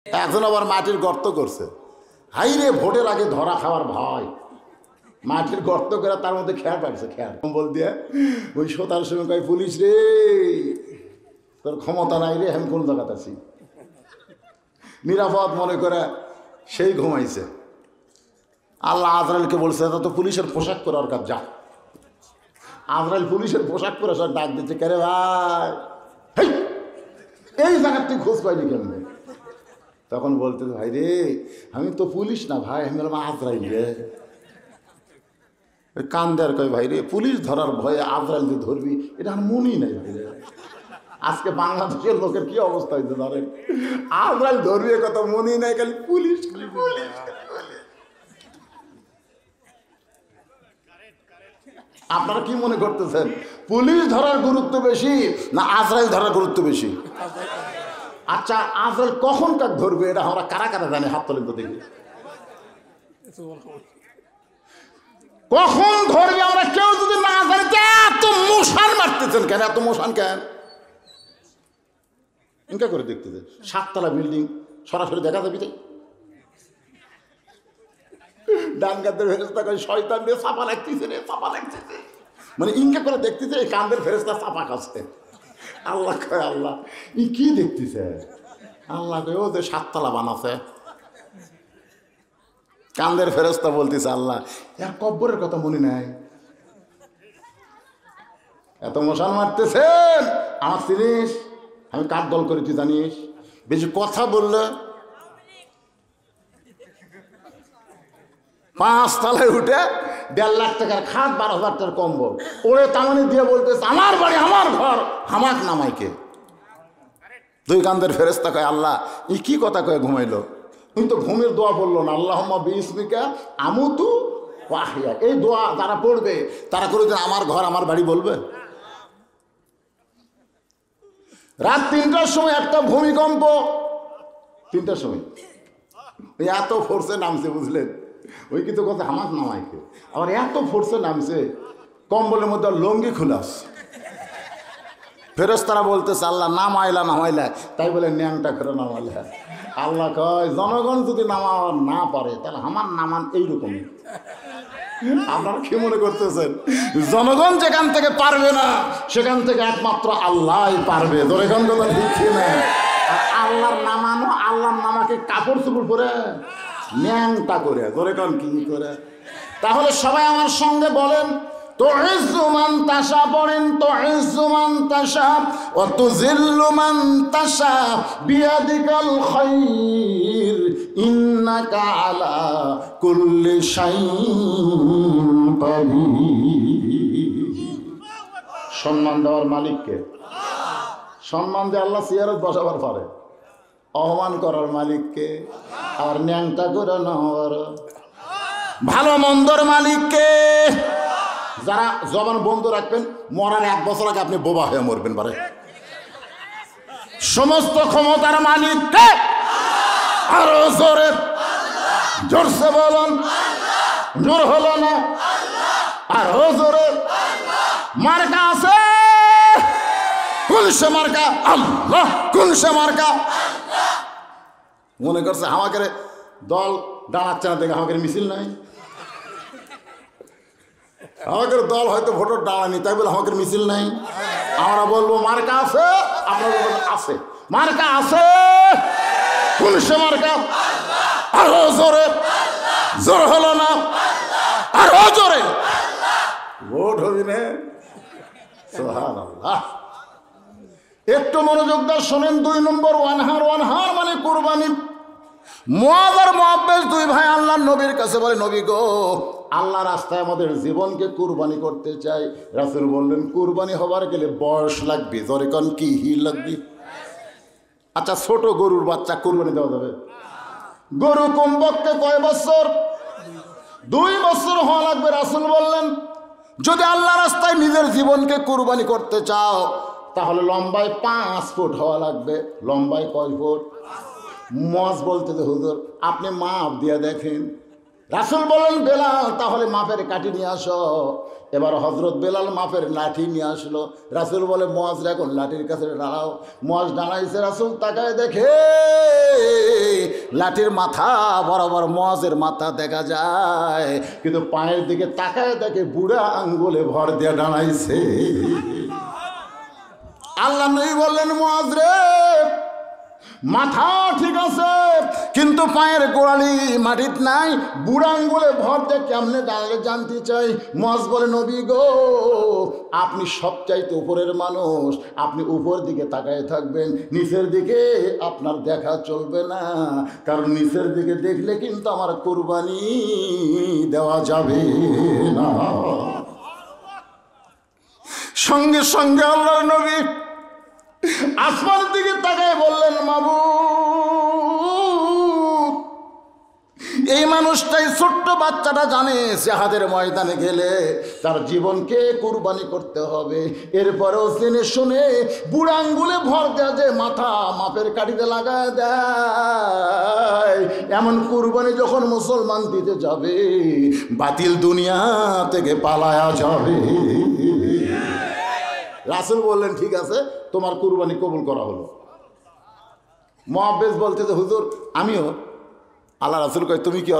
একজন আবার মাটির গর্ত করছে, হাই রে ভোটের আগে ধরা খাওয়ার ভয়, মাটির গর্ত করে তার মধ্যে খেয়াল পাচ্ছে, খেয়াল বল দিয়ে ওই শোতার সময় কয় পুলিশ রে তোর ক্ষমতা নাই রে, আমি কোন জায়গাতে আছি, নিরাপদ মনে করে সেই ঘুমাইছে। আল্লাহ আজরাইলকে বলছে এটা তো পুলিশের পোশাক পরে ওর কাজ, যা। আজরাইল পুলিশের পোশাক পরে সব ডাক দিচ্ছে, কে রে ভাই এই জায়গার তুই খোঁজ পাইনি কেমনে? তখন বলতে ভাই রে আমি তো পুলিশ না ভাই, আমি বললাম আজরাইল রে। কান্দার কয় ভাই রে পুলিশ ধরার ভয়ে আজরাইল যে ধরবি এটা আমার মনই নাই ভাই রে। আজকে বাংলাদেশের লোকের কি অবস্থা হয়েছে ধরেন, আজরাইল ধরবি কথা মনই নাই, খালি পুলিশ পুলিশ। আপনারা কি মনে করতেছেন পুলিশ ধরার গুরুত্ব বেশি না আজরাইল ধরার গুরুত্ব বেশি? আচ্ছা আজরাইল কখন কাক ধরবে এটা আমরা কারা কারা জানি? হাত তোলেন তো দেখি, কখন ধরবে আমরা কেউ যদি না জানি। এত মশান মারতেছেন কেন? এত মশান কেন? ইনকা করে দেখতেছেন 7 তলা বিল্ডিং সরাসরি দেখা যাবে তাই ডান কান্দের ফেরেস্তা কয় শয়তান রে চাপা লাগতেছে রে, চাপা লাগতেছে, মানে ইনকা করে দেখতেছে এই কান্দের ফেরেস্তা চাপা খাচ্ছে। আল্লাহ কয় আল্লাহ ই কি দেখতেছে? আল্লাহ কয় ও যে 7 তলা বানাছে। কান্দের ফেরেস্তা বলতেছে আল্লাহ এর কব্বরের কথা মনে নাই, এত মশান মারতেছেন আমার চিনিস, আমি কার দল করি তুই জানিস? বেশি কথা বললে 5 তলায় উঠে 1.5 লাখ টাকার খাট 12,000 টাকার কম্বল ওরে তামানি দিয়ে বলতেছে আমার বাড়ি আমার ঘর হামাক নামাইকে। 2 কান্দের ফেরেস্তা কয় আল্লাহ ই কি কথা কয়ে ঘুমাইলো? কিন্তু ঘুমের দোয়া বললো না, আল্লাহুম্মা বিইসমিকা আমুতু ওয়া আহইয়া। এই দোয়া যারা পড়বে তারা কোনোদিন আমার ঘর আমার বাড়ি বলবে? রাত 3টার সময় একটা ভূমিকম্প, 3টার সময় এত ফোর্সে নামছে বুঝলেন, ওই কিন্তু কথা হামাক নামাইকে, আবার এত ফোর্সে নামছে কম্বলের মধ্যে লঙ্গি খুলাস। ফেরেশতারা বলতেছে আল্লাহ নামাইলা নামাইলা, তাই বলে ন্যাংটা করে নামাইলা। আল্লাহ কয় জনগণ যদি নামাও না পারে তাহলে আমার নামান এইরকমই। আপনারা কি মনে করতেছেন জনগণ যেখান থেকে পারবে না সেখান থেকে একমাত্র আল্লাহই পারবে? জনগণ কথা দিচ্ছি না। আল্লাহর নামানো, আল্লাহর নামাকে কাপড় চুপড় করে ন্যাংটা করে জনগণ কি করে? তাহলে সবাই আমার সঙ্গে বলেন তুইজ্জু মান তাশা, পড়েন তুইজ্জু মান তাশা ওয়া তুযিল্লু মান তাশা বিয়াদিকাল খায়র ইন্নাকা আলা কুল্লি শাইইন কাদির। সম্মান দেওয়ার মালিককে, সম্মান দিয়ে আল্লাহ চেয়ারত বসাবার পারে, অপমান করার মালিককে, আর ন্যাংটা করে নেওয়ার ভালো মন্দর মালিককে। যারা জবান বন্ধ রাখবেন মরার 1 বছর আগে আপনি বোবা হয়ে মরবেন পারে। সমস্ত ক্ষমতার মালিককে আরো জোরে জোরসে বলুন, জোর হলো না আরো জোরে। মার্কা আছে কোন সে মার্কা? আল্লাহ। কোন সে মার্কা? মনে করছে আমাকে দল দাঁড়াচ্ছে না দেখে আমাকে মিছিল নাই, আমাদের দল হয়তো ভোটার দাঁড়ানি তাই বলে আমাদের মিছিল নাই। আমরা বলবো মার্কা আছে, আপনারা বলবেন আছে, মার্কা আছে। কোন সে মার্কা? আরো জোরে, জোর হলো না আরো জোরে, ভোট হবি না। সুবহানাল্লাহ। একটু মনোযোগ দিয়ে শোনেন। 2 নম্বর ওয়ানহার, ওয়ানহার মানে কুরবানি। মুআয আর মুআব্বাস 2 ভাই আল্লাহর নবীর কাছে বলে নবী গো আল্লাহ রাস্তায় আমাদের জীবনকে কুরবানি করতে চাই। রাসূল বললেন কুরবানি হবার গেলে বয়স লাগবে। জোরে কোন কি লাগবে? আচ্ছা ছোট গরুর বাচ্চা কুরবানি দেওয়া যাবে? গরু কমপক্ষে কয় বছর? 2 বছর হওয়া লাগবে। রাসূল বললেন যদি আল্লাহ রাস্তায় নিজের জীবনকে কুরবানি করতে চাও তাহলে লম্বায় 5 ফুট হওয়া লাগবে। লম্বায় কয় ফুট? মুআয বলতে যে হুজুর আপনি মাপ দিয়ে দেখেন রাসূল বলেন, বেলাল তাহলে মাপের কাঠি নিয়ে আসো। এবার হযরত বেলাল মাপের লাঠি নিয়ে আসলো। রাসূল বলে, মুয়াজ এখন লাঠির কাছে দাঁড়াও। মুয়াজ দাঁড়াইছে, রাসূল তাকায় দেখে লাঠির মাথা বরাবর মুয়াজের মাথা দেখা যায়, কিন্তু পায়ের দিকে তাকায় দেখে বুড়া আঙ্গুলে ভর দিয়ে দাঁড়াইছে। আল্লাহ নবী বললেন, মুয়াজ রে, মাথা ঠিক আছে কিন্তু পায়ের গোড়ালি মাটিত নাই, বুড়া আঙ্গুলে ভর দিয়ে কেমনে দাঁড়ালে জানতে চাই। মুয়াজ বলে, নবী গো, আপনি সবচাইতে উপরের মানুষ, আপনি উপর দিকে তাকায় থাকবেন, নিচের দিকে আপনার দেখা চলবে না, কারণ নিচের দিকে দেখলে কিন্তু আমার কুরবানি দেওয়া যাবে না। সঙ্গে সঙ্গে আল্লাহর নবী আসমানের দিকে তাকায় বললেন, মাবুদ, এই মানুষটাই ছোট্ট বাচ্চাটা জানে জিহাদের ময়দানে গেলে তার জীবনকে কুরবানি করতে হবে, এরপরেও জেনে শুনে বুড়া আঙ্গুলে ভর দেয় যে মাথা মাপের কাঠিতে লাগায় দেয়, এমন কুরবানি যখন মুসলমান দিতে যাবে, বাতিল দুনিয়া থেকে পালায়া যাবে। রাসূল বললেন, ঠিক আছে, তোমার কুরবানি কবুল করা হলো। মুআব্বিস বলতে যে, হুজুর আমিও। আল্লাহ রাসূল কয়, তুমি কি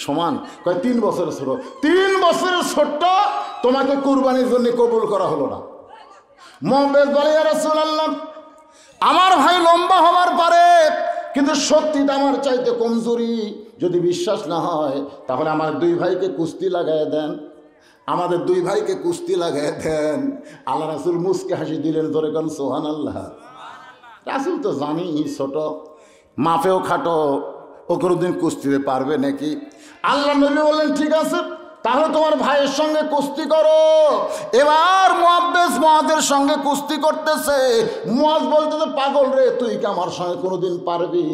সমান? কয়, 3 বছরের ছোট। 3 বছরের ছোট্ট তোমাকে কুরবানির জন্য কবুল করা হলো না। মুআব্বিস বলে, ইয়া রাসূলুল্লাহ, আমার ভাই লম্বা হবার পারে, কিন্তু শক্তিটা আমার চাইতে কমজোরি। যদি বিশ্বাস না হয় তাহলে আমার 2 ভাইকে কুস্তি লাগায় দেন, আমাদের 2 ভাইকে কুস্তি লাগায় দেন। আল্লাহ রাসূল মুস্কে হাসি দিলেন, ধরে কোন সুবহানাল্লাহ। রাসূল তো জানি ছোট, মাফেও খাটো, ও কোনোদিন কুস্তিতে পারবে নাকি? আল্লাহ নবী বললেন, ঠিক আছে, তাহলে তোমার ভাইয়ের সঙ্গে কুস্তি করো। এবার মুআব্বিস মুআজের সঙ্গে কুস্তি করতেছে। মুআজ বলতেছে, পাগল রে, তুই কি আমার সঙ্গে কোনোদিন পারবি?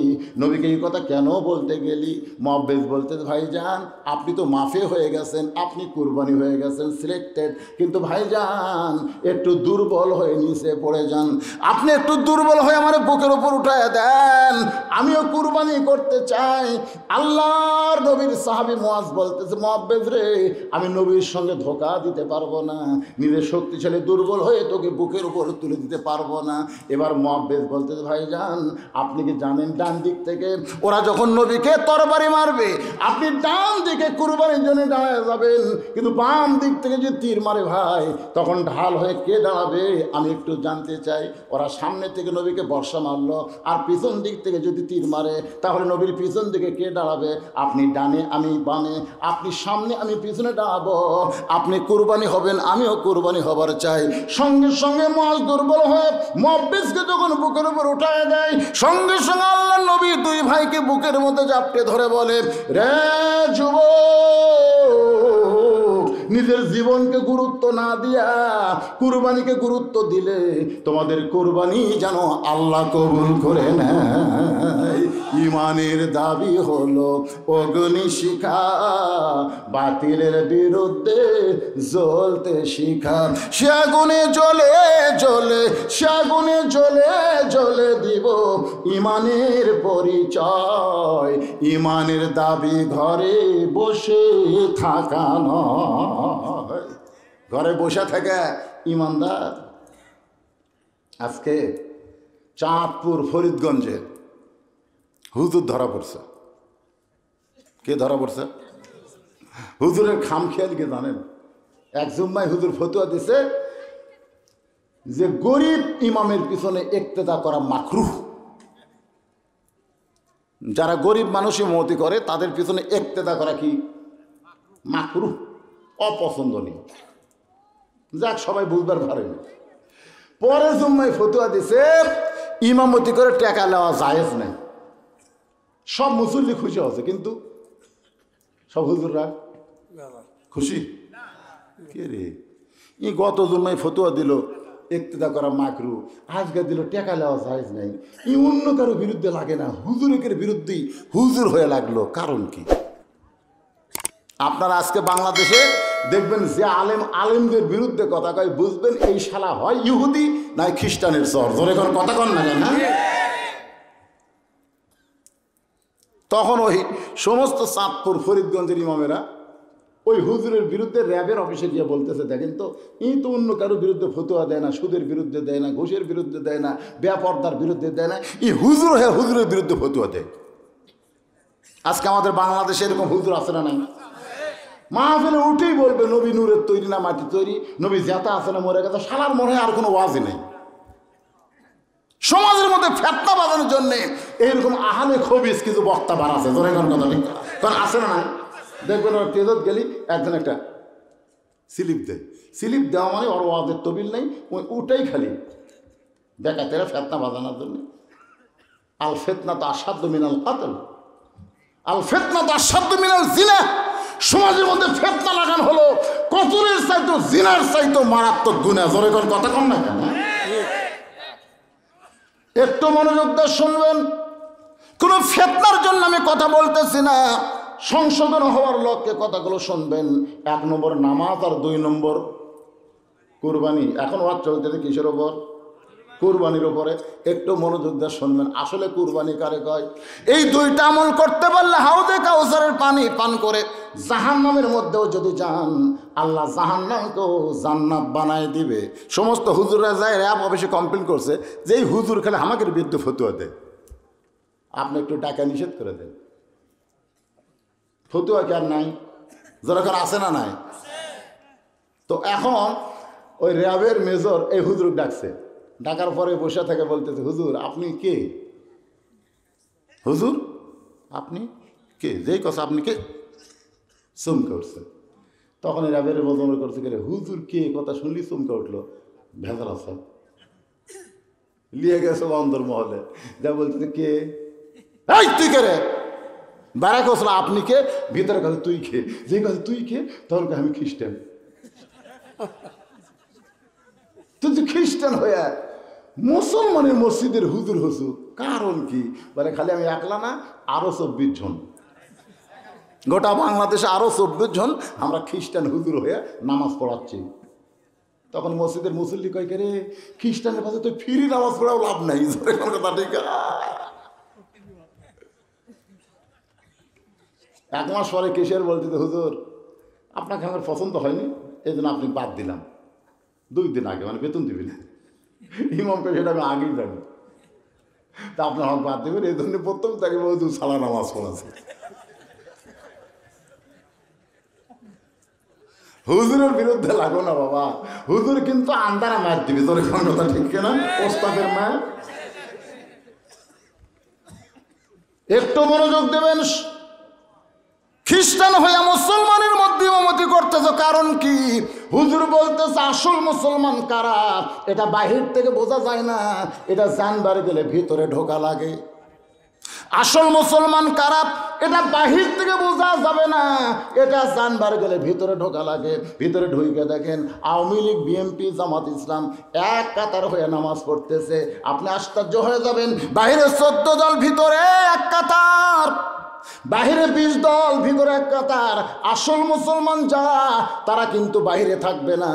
নবীকে এই কথা কেন বলতে গেলি? মুআব্বিস বলতেছে, ভাইজান, আপনি তো মাফে হয়ে গেছেন, আপনি কুরবানি হয়ে গেছেন, সিলেক্টেড, কিন্তু ভাইজান একটু দুর্বল হয়ে নিচে পড়ে যান। আপনি একটু দুর্বল হয়ে আমার বুকের উপর উঠায় দেন, আমিও কুরবানি করতে চাই। আল্লাহর নবীর সাহাবী মুআজ বলতেছে, মুআব্বিস রে, আমি নবীর সঙ্গে ধোঁকা দিতে পারবো না, নিজের শক্তিশালী দুর্বল হয়ে তোকে বুকের উপর তুলে দিতে পারবো না। এবার মুআব্বিস বলতেছে, ভাইজান, আপনি কি জানেন ডান দিক থেকে ওরা যখন নবীকে তরবারি মারবে, আপনি ডান দিকে কুরবানির জন্য দাঁড়ায় যাবেন, কিন্তু বাম দিক থেকে যে তীর মারে ভাই, তখন ঢাল হয়ে কে দাঁড়াবে? আমি একটু জানতে চাই। ওরা সামনে থেকে নবীকে বর্ষা মারলো, আর পিছন দিক থেকে যদি তীর মারে, তাহলে নবীর পিছন দিকে কে দাঁড়াবে? আপনি ডানে, আমি বামে, আপনি সামনে, আমি পিছনে দাঁড়াবো। আপনি কুরবানি হবেন, আমিও কুরবানি হবার চাই। সঙ্গে সঙ্গে মুআজ দুর্বল হয়ে মুআব্বিসকে যখন বুকের উপর উঠায় দেয়, সঙ্গে সঙ্গে আল্লাহর নবী 2 ভাইকে বুকের মধ্যে জাপটে ধরে বলে, রে যুবক, নিজের জীবনকে গুরুত্ব না দিয়া কুরবানিকে গুরুত্ব দিলে তোমাদের কুরবানি যেন আল্লাহ কবুল করে নেয়। ইমানের দাবি হলো অগ্নিশিখা, বাতিলের বিরুদ্ধে জ্বলতে শিখা। সে আগুনে জ্বলে জ্বলে, সে আগুনে জ্বলে জ্বলে দিব ইমানের পরিচয়। ইমানের দাবি ঘরে বসে থাকা নয়। ঘরে বসে থাকা ইমানদার। আজকে চাঁদপুর ফরিদগঞ্জে হুজুর ধরা পড়ছে। কে ধরা পড়ছে? হুজুরের খামখেয়াল কে জানেন? এক জুম্মায় হুজুর ফতোয়া দিছে যে গরিব ইমামের পিছনে ইক্তেদা করা মাকরুহ। যারা গরিব মানুষ ইমামতি করে তাদের পিছনে ইক্তেদা করা কি মাকরুহ, অপছন্দনীয়। যাক, সবাই বুঝবার পারেন। পরে জুম্মায় ফতোয়া দিছে ইমামতি করে টাকা নেওয়া জায়েজ নেই। সব মুসল্লি খুশি আছে, কিন্তু সব হুজুররা খুশি কে রে? ই গত জুম্মায় ফতোয়া দিল ইক্তেদা করা মাকরু, আজকে দিল টেকা নেওয়া জায়েজ নাই। ই অন্য কারো বিরুদ্ধে লাগে না, হুজুরের বিরুদ্ধেই হুজুর হয়ে লাগলো। কারণ কি? আপনারা আজকে বাংলাদেশে দেখবেন যে আলেমদের বিরুদ্ধে কথা কয়, বুঝবেন এই শালা হয় ইহুদি না খ্রিস্টানের চর। ধরে কোন কথা কন না, না? তখন ওই সমস্ত চাঁদপুর ফরিদগঞ্জের ইমামেরা ওই হুজুরের বিরুদ্ধে র্যাবের অফিসে গিয়ে বলতেছে, দেখেন তো তো অন্য কারোর বিরুদ্ধে ফতোয়া দেয় না, সুদের বিরুদ্ধে দেয় না, ঘুষের বিরুদ্ধে দেয় না, বেপর্দার বিরুদ্ধে দেয় না, হুজুর হয়ে হুজুরের বিরুদ্ধে ফতোয়া দেয়। আজকে আমাদের বাংলাদেশে এরকম হুজুর আছে না নাই? মাহফিলে উঠেই বলবে নবী নূরের তৈরি না মাটি তৈরি, নবী জেতা আছে না মরে গেছে, শালার মনে হয় আর কোনো ওয়াজই নেই। সমাজের মধ্যে ফেতনা বাঁধানোর জন্যে এইরকম আহালে খবিস কিছু বক্তা বাড়াচ্ছে, ধরে কথা নেই, কারণ আছে না নাই? দেখবেন ওরা তেজত গেলি একজন একটা স্লিপ দেয়, স্লিপ দেওয়া মানে ওর ওয়াজের তবিল নেই, ওই উঠেই খালি বেকাতেরা ফেতনা বাঁধানোর জন্য। আল ফেতনা তো আসাধ্য মিনাল কাতল, আল ফেতনা তো আসাধ্য মিনাল জিনা। সমাজের মধ্যে ফেতনা লাগানো হলো কতরের চাইতো জিনার চাইতো মারাত্মক গুনাহ। জোরে কোন কথা কম না কেন? একটু মনোযোগ দিয়ে শুনবেন, কোনো ফেতনার জন্য আমি কথা বলতেছি না, সংশোধন হওয়ার লক্ষ্যে কথাগুলো শুনবেন। 1 নম্বর নামাজ, আর 2 নম্বর কুরবানি। এখন ওয়াজ চলতেছে কিসের ওপর? কুরবানির উপরে। একটু মনোযোগ দিয়ে শুনবেন, আসলে কুরবানি কারে কয়? এই 2টা আমল করতে পারলে হাউজে কাউসারের পানি পান করে জাহান্নামের মধ্যেও যদি যান, আল্লাহ জাহান্নামকেও জান্নাত বানায় দিবে। সমস্ত হুজুররা যায় র্যাব অফিসে কমপ্লেন করছে যে এই হুজুর খালি আমাকে বিরুদ্ধে ফতোয়া দেয়, আপনি একটু টাকা নিষেধ করে দেন। ফতোয়া কি আর নাই? যেরকম আছে না নাই? তো এখন ওই র্যাবের মেজর এই হুজুর ডাকছে, ডাকার পরে বসে থেকে বলতেছে, হুজুর আপনি কে? হুজুর আপনি কে? যেই কথা আপনি কে চমকে উঠছে। তখন এই র্যাবের বোঝানো করছে, কে হুজুর কে কথা শুনলি চমকে উঠলো, ভেজাল আছে, লিয়ে গেছে অন্তর্মহলে, যা বলতেছে কে? এই তুই কে রে? বাইরে কছিল আপনি কে, ভিতরে কাছে তুই কে, যে কাছে তুই কে, তখন আমি খ্রিস্টান। তুই খ্রিস্টান হয়ে মুসলমানের মসজিদের হুজুর হসু, কারণ কি? বলে খালি আমি একলা না, আরো 24 জন, গোটা বাংলাদেশে আরো 24 জন আমরা খ্রিস্টান হুজুর হয়ে নামাজ পড়াচ্ছি। তখন মসজিদের মুসল্লি কয়, কে রে খ্রিস্টানের পাশে তো ফ্রি নামাজ পড়াও লাভ নাই। কথা ঠিক। 1 মাস পরে কিসের বলতে, হুজুর আপনাকে আমার পছন্দ হয়নি, এই জন্য আপনি বাদ দিলাম। 2 দিন আগে, মানে বেতন দিবি না। ইমামকে সেটা আমি আগেই জানি, তা আপনার হক বাদ দেবেন, এই জন্য প্রথম তাকে হুজুর সালা নামাজ পড়াছে। হুজুরের বিরুদ্ধে লাগো না বাবা, হুজুর কিন্তু আন্দারা মার দিবি। তোর কথা ঠিক কিনা? ওস্তাদের মার। একটু মনোযোগ দেবেন। খ্রিস্টান হইয়া মুসলমানের মধ্যে ইমামতি করতেছ, কারণ কি? হুজুর বলতেছে আসল মুসলমান কারা এটা বাহির থেকে বোঝা যায় না, এটা জানবার গেলে ভিতরে ঢোকা লাগে। আসল মুসলমান কারা এটা বাহির থেকে বোঝা যাবে না, এটা জানবার গেলে ভিতরে ঢোকা লাগে। ভিতরে ঢুকে দেখেন আওয়ামী লীগ, বিএনপি, জামাত ইসলাম এক কাতার হয়ে নামাজ পড়তেছে, আপনি আশ্চর্য হয়ে যাবেন। বাহিরে 14 দল, ভিতরে এক কাতার, বাহিরে 20 দল, ভিতরে এক কাতার। আসল মুসলমান যারা তারা কিন্তু বাহিরে থাকবে না।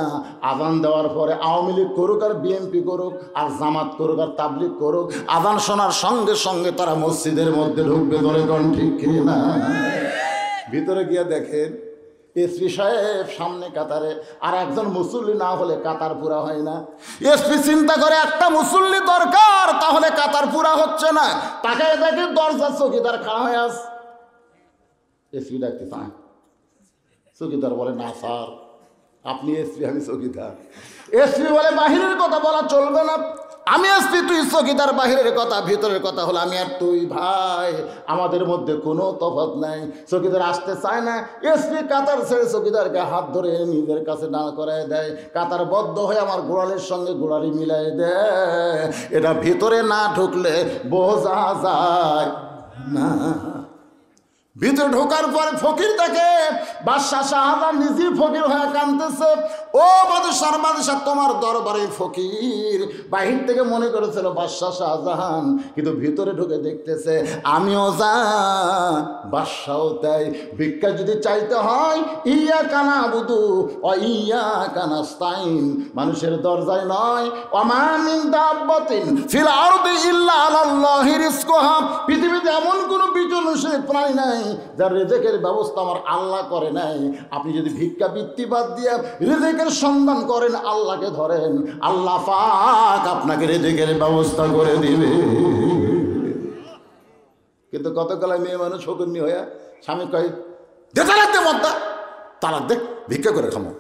আজান দেওয়ার পরে আওয়ামী লীগ করুক আর বিএনপি করুক আর জামাত করুক আর তাবলিগ করুক, আজান শোনার সঙ্গে সঙ্গে তারা মসজিদের মধ্যে ঢুকবে। ধরে কোন ঠিক কিনা? ভিতরে গিয়ে দেখেন এসপি সাহেব সামনে কাতারে, আর একজন মুসল্লি না হলে কাতার পুরা হয় না। এসপি চিন্তা করে একটা মুসল্লি দরকার, তাহলে কাতার পুরা হচ্ছে না। তাকে দেখে দরজা চৌকিদার খাড়া হয়ে আস। এসপি ডাকতে চায়, চৌকিদার বলে না স্যার আপনি এসপি, আমি চৌকিদার। এসপি বলে বাহিরের কথা বলা চলবে না, আমি এসপি তুই চৌকিদার, বাহিরের কথা ভিতরের কথা হলো আমি আর তুই ভাই, আমাদের মধ্যে কোনো তফাৎ নাই। চৌকিদার আসতে চায় না, এসপি কাতার ছেড়ে চৌকিদারকে হাত ধরে নিজের কাছে দাঁড় করায় দেয়। কাতার বদ্ধ হয়ে আমার গোড়ালির সঙ্গে গোড়ালি মিলাই দেয়। এটা ভিতরে না ঢুকলে বোঝা যায় না। ভিতরে ঢোকার পরে ফকির দেখে বাদশাহ শাহজাহান নিজেই ফকির হয়ে কাঁদতেছে। ও বাদশাহ তোমার দরবারে ফকির। বাহির থেকে মনে করেছিল বাদশাহ শাহজাহান, কিন্তু ভিতরে ঢুকে দেখতেছে আমিও যা বাদশাও তাই। ভিক্ষা যদি চাইতে হয় ইয়াকা নাবুদু ওয়া ইয়াকা নাস্তাইন, মানুষের দরজায় নয়। ওমা মিন দাব্বাতিন ফিল আরদি ইল্লা আলাল্লাহি রিজকুহা, পৃথিবীতে এমন কোনো বিচরণশীল প্রাণী নাই যার রিজেকের ব্যবস্থা আমার আল্লাহ করে নাই। আপনি যদি ভিক্ষাবৃত্তি বাদ দিয়ে রিজেকের সন্ধান করেন, আল্লাহকে ধরেন, আল্লাহ পাক আপনাকে রিজেকের ব্যবস্থা করে দিবে। কিন্তু কতকালে মেয়ে মানুষ শকুনি হয়ে স্বামী কয় দে তালাক দে, মদ্দা তালাক দে, ভিক্ষা করে খামো।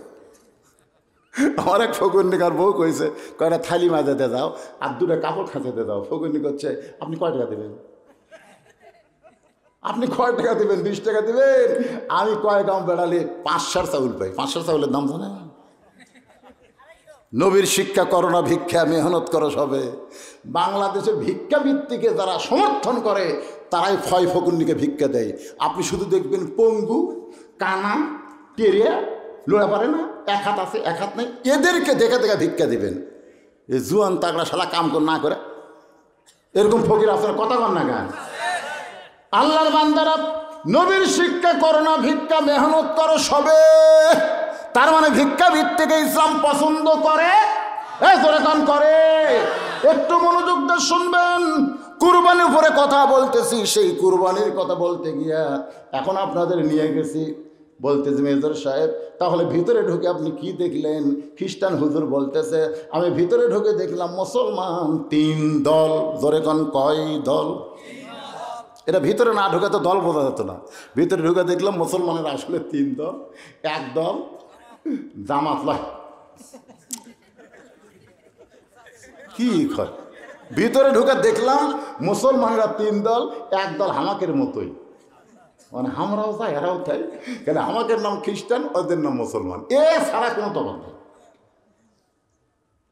আমার এক ফকুন্নিকার বউ কইছে, কয়টা থালি মাজাতে যাও আর দুটো কাপড় খাঁচাতে যাও। ফকুন্নি করছে আপনি কয় টাকা দেবেন? আপনি কয় টাকা দেবেন? 20 টাকা দেবেন? আমি কয় গাম বেড়ালে 500 চাউল পাই। 500 চাউলের দাম জানেন? নবীর শিক্ষা করো না, ভিক্ষা মেহনত করো সবে। বাংলাদেশে ভিক্ষাবৃত্তিকে যারা সমর্থন করে তারাই ফয় ফকুন্নিকে ভিক্ষা দেয়। আপনি শুধু দেখবেন পঙ্গু, কানা, টেরিয়া, লোড়া পারে না, এক হাত আছে এক হাত নেই, এদেরকে দেখে দেখে ভিক্ষা দেবেন। এই জুয়ান তাগড়া শালা কাম না করে এরকম ফকির আপনার কথা কন না কেন? আল্লাহর বান্দারা নবীর শিক্ষা করো না, ভিক্ষা মেহনত করো সবে। তার মানে ভিক্ষাবৃত্তিকে ইসলাম পছন্দ করে, করে। একটু মনোযোগ দিয়ে শুনবেন। কুরবানির উপরে কথা বলতেছি, সেই কুরবানির কথা বলতে গিয়া এখন আপনাদের নিয়ে গেছি। বলতেছি মেজর সাহেব তাহলে ভিতরে ঢুকে আপনি কি দেখলেন? খ্রিস্টান হুজুর বলতেছে আমি ভিতরে ঢুকে দেখলাম মুসলমান 3 দল। জোরে কোন কয় দল? এটা ভিতরে না ঢুকে তো দল বোঝা যেত না। ভিতরে ঢুকে দেখলাম মুসলমানের আসলে 3 দল। এক দল জামাত লয়, কি কয়? ভিতরে ঢুকে দেখলাম মুসলমানেরা 3 দল। এক দল হামাকের মতোই, মানে আমরাও চাই এরাও চাই, কেন আমাদের নাম খ্রিস্টান ওদের নাম মুসলমান, এ ছাড়া কোনো তফাৎ নেই।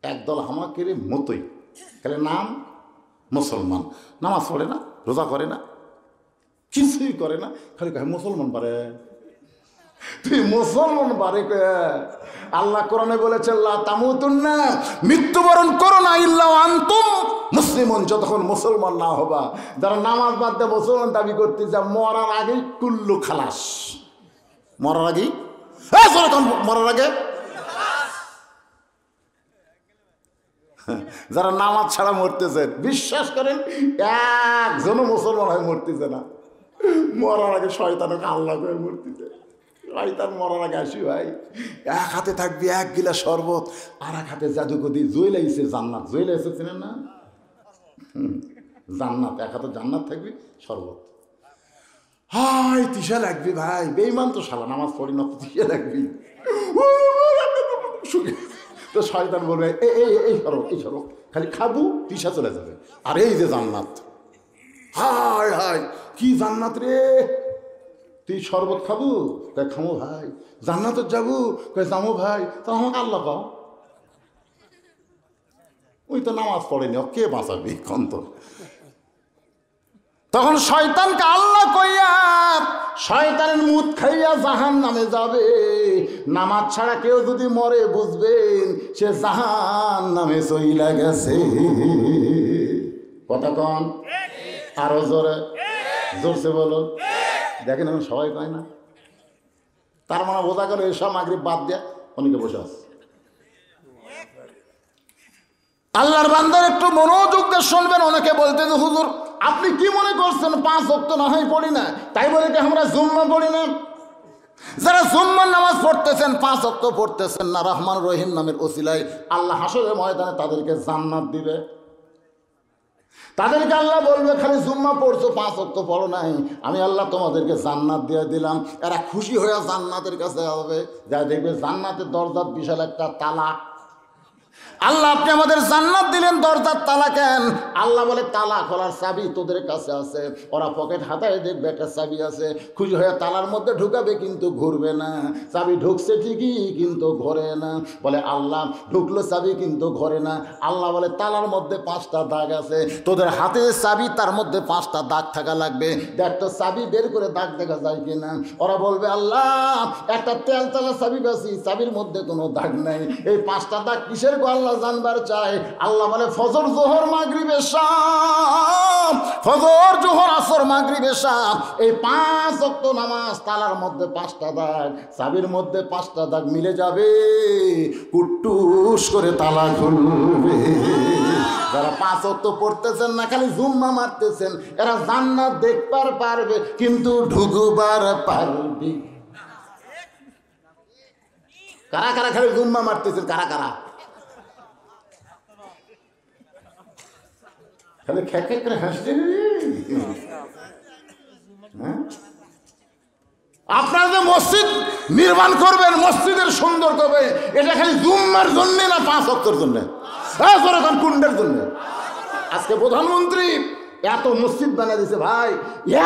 একদল হামাকের মতোই, তাহলে নাম মুসলমান, নামাজ পড়ে না, রোজা করে না, কিছুই করে না, খালি কয় মুসলমান পারে। তুই মুসলমান বারে আল্লাহ কোরআনে বলেছেন লা তামুতুন্না, মৃত্যুবরণ করো না ইল্লা আনতুম মুসলিমুন, যতক্ষণ মুসলমান না হবা। যারা নামাজ বাদ দিয়ে মুসলমান দাবি করতে যা মরার আগেই কুল্লু খালাস। মরার আগেই মরার আগে যারা নামাজ ছাড়া মরতেছেন, বিশ্বাস করেন একজনও মুসলমান হয়ে মরতেছে না। মরার আগে শয়তানকে আল্লাহ করে মরতেছে। শয়তান মরার আগে আসি ভাই, এক হাতে থাকবি 1 গিলাস শরবত, আর এক হাতে জাদুকদি জইলাইছে জান্নাত। জইলাইছে চিনেন না? জান্নাত, এক হাতে জান্নাত থাকবি, শরবত। হাই তিসা লাগবি ভাই, বেঈমান তো শালা, নামাজ পড়ি না তো তিসা লাগবি। তো শয়তান বলবে এই সরব এই সরব, খালি খাবো তিসা চলে যাবে। আর এই যে জান্নাত, হাই হাই কি জান্নাত রে! তুই শরবত খাবো? তাই খামো ভাই। জান্নাত যাবো? কয় যাবো ভাই। তা আমাকে আল্লাহ পাও, ওই তো নামাজ পড়েনি, কে বাঁচাবি কন্ত? তখন শয়তানকে আল্লাহ কইয়া শয়তানের মুদ খাইয়া জাহান নামে যাবে। নামাজ ছাড়া কেউ যদি মরে বুঝবেন সে জাহান নামে চইলা গেছে। কথা কন আরো জোরে, জোরছে বলো। দেখেন এখন সবাই কয় না, তার মানে বোঝা গেল এসব মাগরিব বাদ দেয়া অনেকে বসে আছে। আল্লাহর বান্দার একটু মনোযোগ দিয়ে শুনবেন। অনেকে বলতে যে হুজুর আপনি কি মনে করছেন 5 ওয়াক্ত না হয় পড়ি না, তাই বলে কি আমরা জুম্মা পড়ি না? যারা জুম্মার নামাজ পড়তেছেন, 5 ওয়াক্ত পড়তেছেন না, রহমান রহিম নামের ওসিলায় আল্লাহ হাসরের ময়দানে তাদেরকে জান্নাত দিবে। তাদেরকে আল্লাহ বলবে খালি জুম্মা পড়ছো, 5 ওয়াক্ত পড়ো নাই, আমি আল্লাহ তোমাদেরকে জান্নাত দিয়ে দিলাম। এরা খুশি হয়ে জান্নাতের কাছে হবে, যা দেখবে জান্নাতের দরজার বিশাল একটা তালা। আল্লাহ আপনি আমাদের জান্নাত দিলেন, দরজার তালা কেন? আল্লাহ বলে তালা খোলার চাবি তোদের কাছে আছে। ওরা পকেট হাতায় দেখবে একটা চাবি আছে, খুশি হয়ে তালার মধ্যে ঢুকাবে কিন্তু ঘুরবে না। চাবি ঢুকছে ঠিকই কিন্তু ঘোরে না। বলে আল্লাহ ঢুকলো চাবি কিন্তু ঘোরে না। আল্লাহ বলে তালার মধ্যে 5টা দাগ আছে, তোদের হাতে চাবি তার মধ্যে 5টা দাগ থাকা লাগবে। দেখ তো চাবি বের করে দাগ দেখা যায় কিনা। ওরা বলবে আল্লাহ একটা তেলতলা চাবি পাচ্ছি, চাবির মধ্যে কোনো দাগ নাই, এই 5টা দাগ কিসের গো আল্লাহ জানবার চাই। আল্লাহ বলে ফজর জোহর মাগরিব এশা, ফজর জোহর আসর মাগরিব এশা, এই 5 ওয়াক্ত নামাজ তালার মধ্যে 5টা দাগ, চাবির মধ্যে 5টা দাগ মিলে যাবে, কুট্টুস করে তালা খুলবে। যারা 5 ওয়াক্ত পড়তেছেন না, খালি জুম্মা মারতেছেন, এরা জান্নাত দেখবার পারবে কিন্তু ঢুকবার পারবে। কারা কারা খালি জুম্মা মারতেছেন? কারা কারা খালি খেক করে হাসতে? আপনারা যে মসজিদ নির্মাণ করবেন, মসজিদের সুন্দর করবে, এটা খালি জুম্মার জন্য না 5 ওয়াক্তের জন্য? কুন্ডের জন্য? আজকে প্রধানমন্ত্রী এত মসজিদ বানিয়ে দিয়েছে ভাই,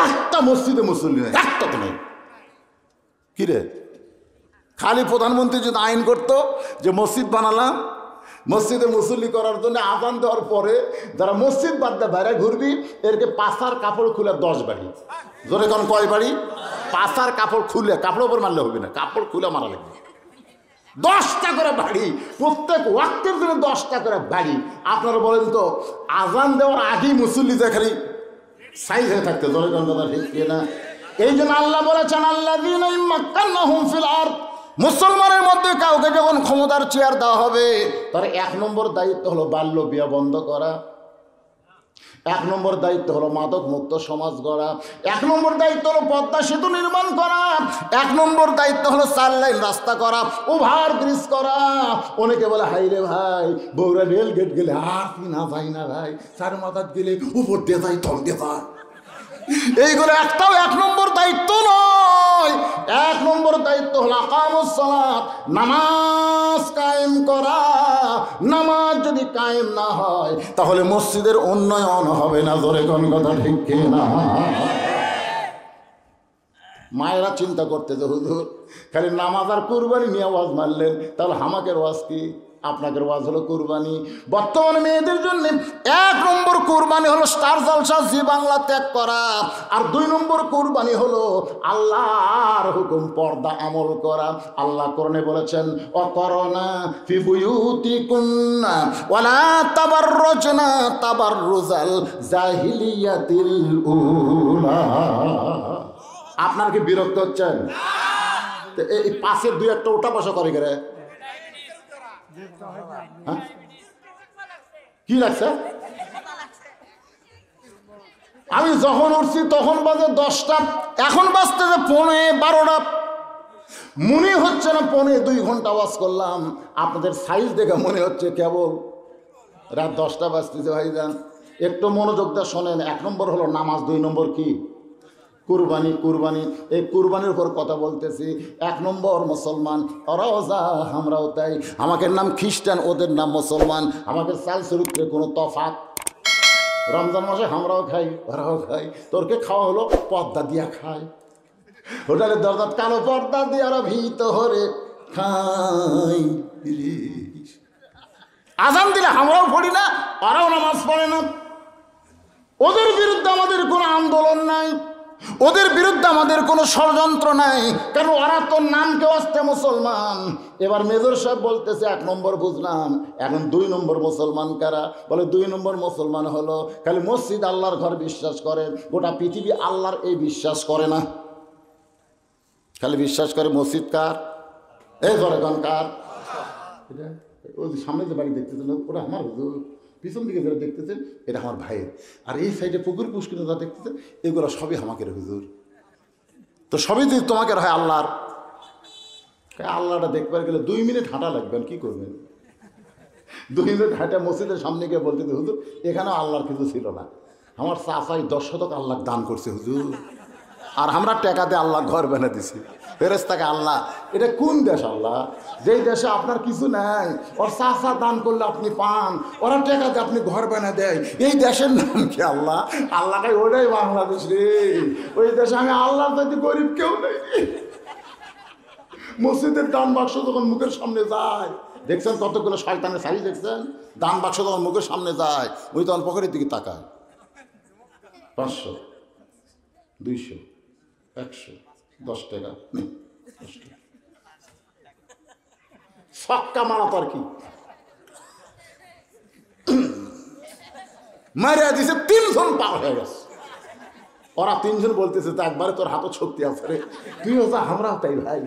একটা মসজিদে মুসল্লি নেই, একটা তো নেই। কিরে খালি প্রধানমন্ত্রী যদি আইন করতো যে মসজিদ বানালাম, মসজিদে মুসল্লি করার জন্য আজান দেওয়ার পরে যারা মসজিদ বাদ দিয়ে বাইরে ঘুরবি, এরকে পাশার কাপড় খুলে 10 বাড়ি। জোরে কোন কয় বাড়ি? পাশার কাপড় খুলে, কাপড়ের উপর মারলে হবে না, কাপড় খুলে মারা লাগবে। 10টা করে বাড়ি, প্রত্যেক ওয়াক্তের জন্য 10টা করে বাড়ি। আপনারা বলেন তো, আজান দেওয়ার আগেই মুসল্লি যে খালি সাইজ হয়ে থাকতে, জোরে কোন কথা ঠিক না? এই জন্য আল্লাহ বলেছেন আল্লাযীনা ইম্মাক্কান্নাহুম ফিল আরদ, মুসলমানের মধ্যে কাউকে যখন ক্ষমতার চেয়ার দেওয়া হবে, তার 1 নম্বর দায়িত্ব হলো বাল্য বিয়ে বন্ধ করা, 1 নম্বর দায়িত্ব হলো মাদক মুক্ত সমাজ গড়া, 1 নম্বর দায়িত্ব হলো পদ্মা সেতু নির্মাণ করা, 1 নম্বর দায়িত্ব হলো 4 লাইন রাস্তা করা, ওভার ব্রিজ করা। অনেকে বলে হাই রে ভাই, বৌরা রেল গেট গেলে আর কি না যাই না ভাই, 4 মাথাত গেলে উপর দিয়ে যাই, থম দিয়ে যায়। এইগুলো একটাও 1 নম্বর দায়িত্ব নয়। 1 নম্বর দায়িত্ব হলো আকামুস সালাত, নামাজ কায়েম করা। নামাজ যদি কায়েম না হয় তাহলে মসজিদের উন্নয়ন হবে না। জোরে কোন কথা ঠিক কিনা? মায়েরা চিন্তা করতে যে হুজুর খালি নামাজ আর কুরবানি নিয়ে ওয়াজ মারলেন, তাহলে হামাকের ওয়াজ কি? আপনাদের ওয়াজ হলো কুরবানি। বর্তমানে মেয়েদের জন্য 1 নম্বর কুরবানি হলো স্টার জলসা জি বাংলা ত্যাগ করা, আর 2 নম্বর কুরবানি হলো আল্লাহর হুকুম পর্দা আমল করা। আল্লাহ কোরআনে বলেছেন অকরনা ফি বুয়ুতিকুন্না ওয়ালা তাবাররুজনা তাবাররুজাল জাহিলিয়াতিল উলা। আপনারা কি বিরক্ত হচ্ছেন? এই পাশের 2-1টা ওটা বসা করে গেলে কি লাগছে? আমি যখন উঠছি তখন বাজে 10টা, এখন বাজতে যে 11:30। মনে হচ্ছে না 2.5 ঘন্টা ওয়াজ করলাম। আপনাদের সাইজ দেখে মনে হচ্ছে কেবল রাত 10টা বাজতেছে। ভাইজান একটু মনোযোগ দিয়ে শোনেন। 1 নম্বর হলো নামাজ, 2 নম্বর কি? কুরবানি। কুরবানি, এই কুরবানির উপর কথা বলতেছি। 1 নম্বর মুসলমান, ওরাও যা আমরাও তাই। আমাদের নাম খ্রিস্টান, ওদের নাম মুসলমান। আমাদের চাল চরিত্রে কোনো তফাৎ। রমজান মাসে আমরাও খাই, ওরাও খাই। তোরকে খাওয়া হলো পর্দা দিয়া খায়, হোটেলের দরজা কালো পর্দা দিয়ে ওরা ভিতরে খাই। আজান দিলে আমরাও পড়ি না, ওরাও নামাজ পড়ে না। ওদের বিরুদ্ধে আমাদের কোনো আন্দোলন নাই, ওদের বিরুদ্ধে আমাদের কোনো ষড়যন্ত্র নাই, কারণ ওরা তো নামকে আসতে মুসলমান। এবার মেজর সাহেব বলতেছে 1 নম্বর বুঝলাম, এখন 2 নম্বর মুসলমান কারা? বলে 2 নম্বর মুসলমান হলো খালি মসজিদ আল্লাহর ঘর বিশ্বাস করে, গোটা পৃথিবী আল্লাহর এই বিশ্বাস করে না, খালি বিশ্বাস করে মসজিদ কার? এই ঘরে কোন কার? এটা ওই সামনে যে বাড়ি দেখতেছেন ওটা আমার হুজুর, পিছন দিকে যারা দেখতেছেন এটা আমার ভাইয়ের, আর এই সাইডে পুকুর পুষ্কিনে যারা দেখতেছেন এগুলো সবই আমাকে হুজুর। তো সবই যদি তোমাকে হয় আল্লাহর, আল্লাহটা দেখবার গেলে 2 মিনিট হাঁটা লাগবেন, কি করবেন? 2 মিনিট হাঁটা মসজিদের সামনে গিয়ে বলতে হুজুর এখানেও আল্লাহর কিছু ছিল না, আমার চাচাই 10 শতক আল্লাহ দান করছে হুজুর, আর আমরা টাকাতে আল্লাহ ঘর বানিয়ে দিছি। ফেরেশতাকে আল্লাহ, এটা কোন দেশ আল্লাহ যেই দেশে আপনার কিছু নাই, ওর চাষা দান করলে আপনি পান, ওরা টাকা দিয়ে আপনি ঘর বানা দেয়, এই দেশের নাম কি আল্লাহ? আল্লাহকে ওটাই বাংলাদেশ রে, ওই দেশে আমি আল্লাহ যদি গরিব কেউ নেই। মসজিদের দান বাক্স যখন মুখের সামনে যায়, দেখছেন কতগুলো শয়তানের সাইজ দেখছেন? দান বাক্স যখন মুখের সামনে যায়, ওই তখন পকেটের দিকে তাকায়, 500, 200, 100, 10 টাকা, ছক্কা মারা তো আর কি, মারিয়া দিছে, 3 জন পার হয়ে গেছে। ওরা 3 জন বলতেছে তো একবারে তোর হাতও শক্তি আছে রে, তুইও যা আমরাও তাই ভাই।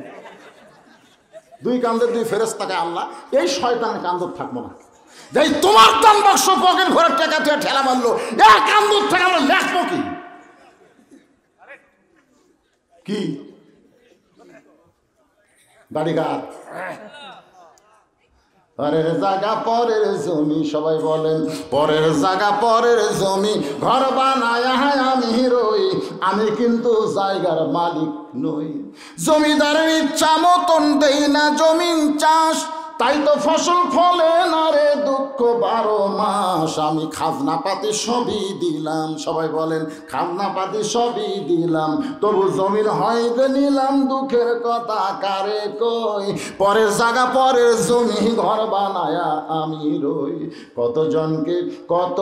2 কান্দের 2 ফেরেশতাকে আল্লাহ, এই শয়তানের কান্দর থাকবো না, যাই তোমার দান বাক্স পকেট ভরে টাকা তুই ঠেলা মারলো, এক কান্দর থেকে আমরা লেখবো কি? কি বাড়িঘর, পরের জায়গা পরের জমি, সবাই বলেন পরের জায়গা পরের জমি, ঘর বানায় আমি রই, আমি কিন্তু জায়গার মালিক নই। জমিদারের ইচ্ছা মতন দেই না জমিন চাষ, তাই তো ফসল ফলে না রে দুঃখ 12 মাস। আমি খাজনা পাতি সবই দিলাম, সবাই বলেন খাজনা পাতি সবই দিলাম, তবু জমির হয়তো নিলাম, দুঃখের কথা কারে কই। পরের জায়গা পরের জমি, ঘর বানায়া আমি রই, কতজনকে কত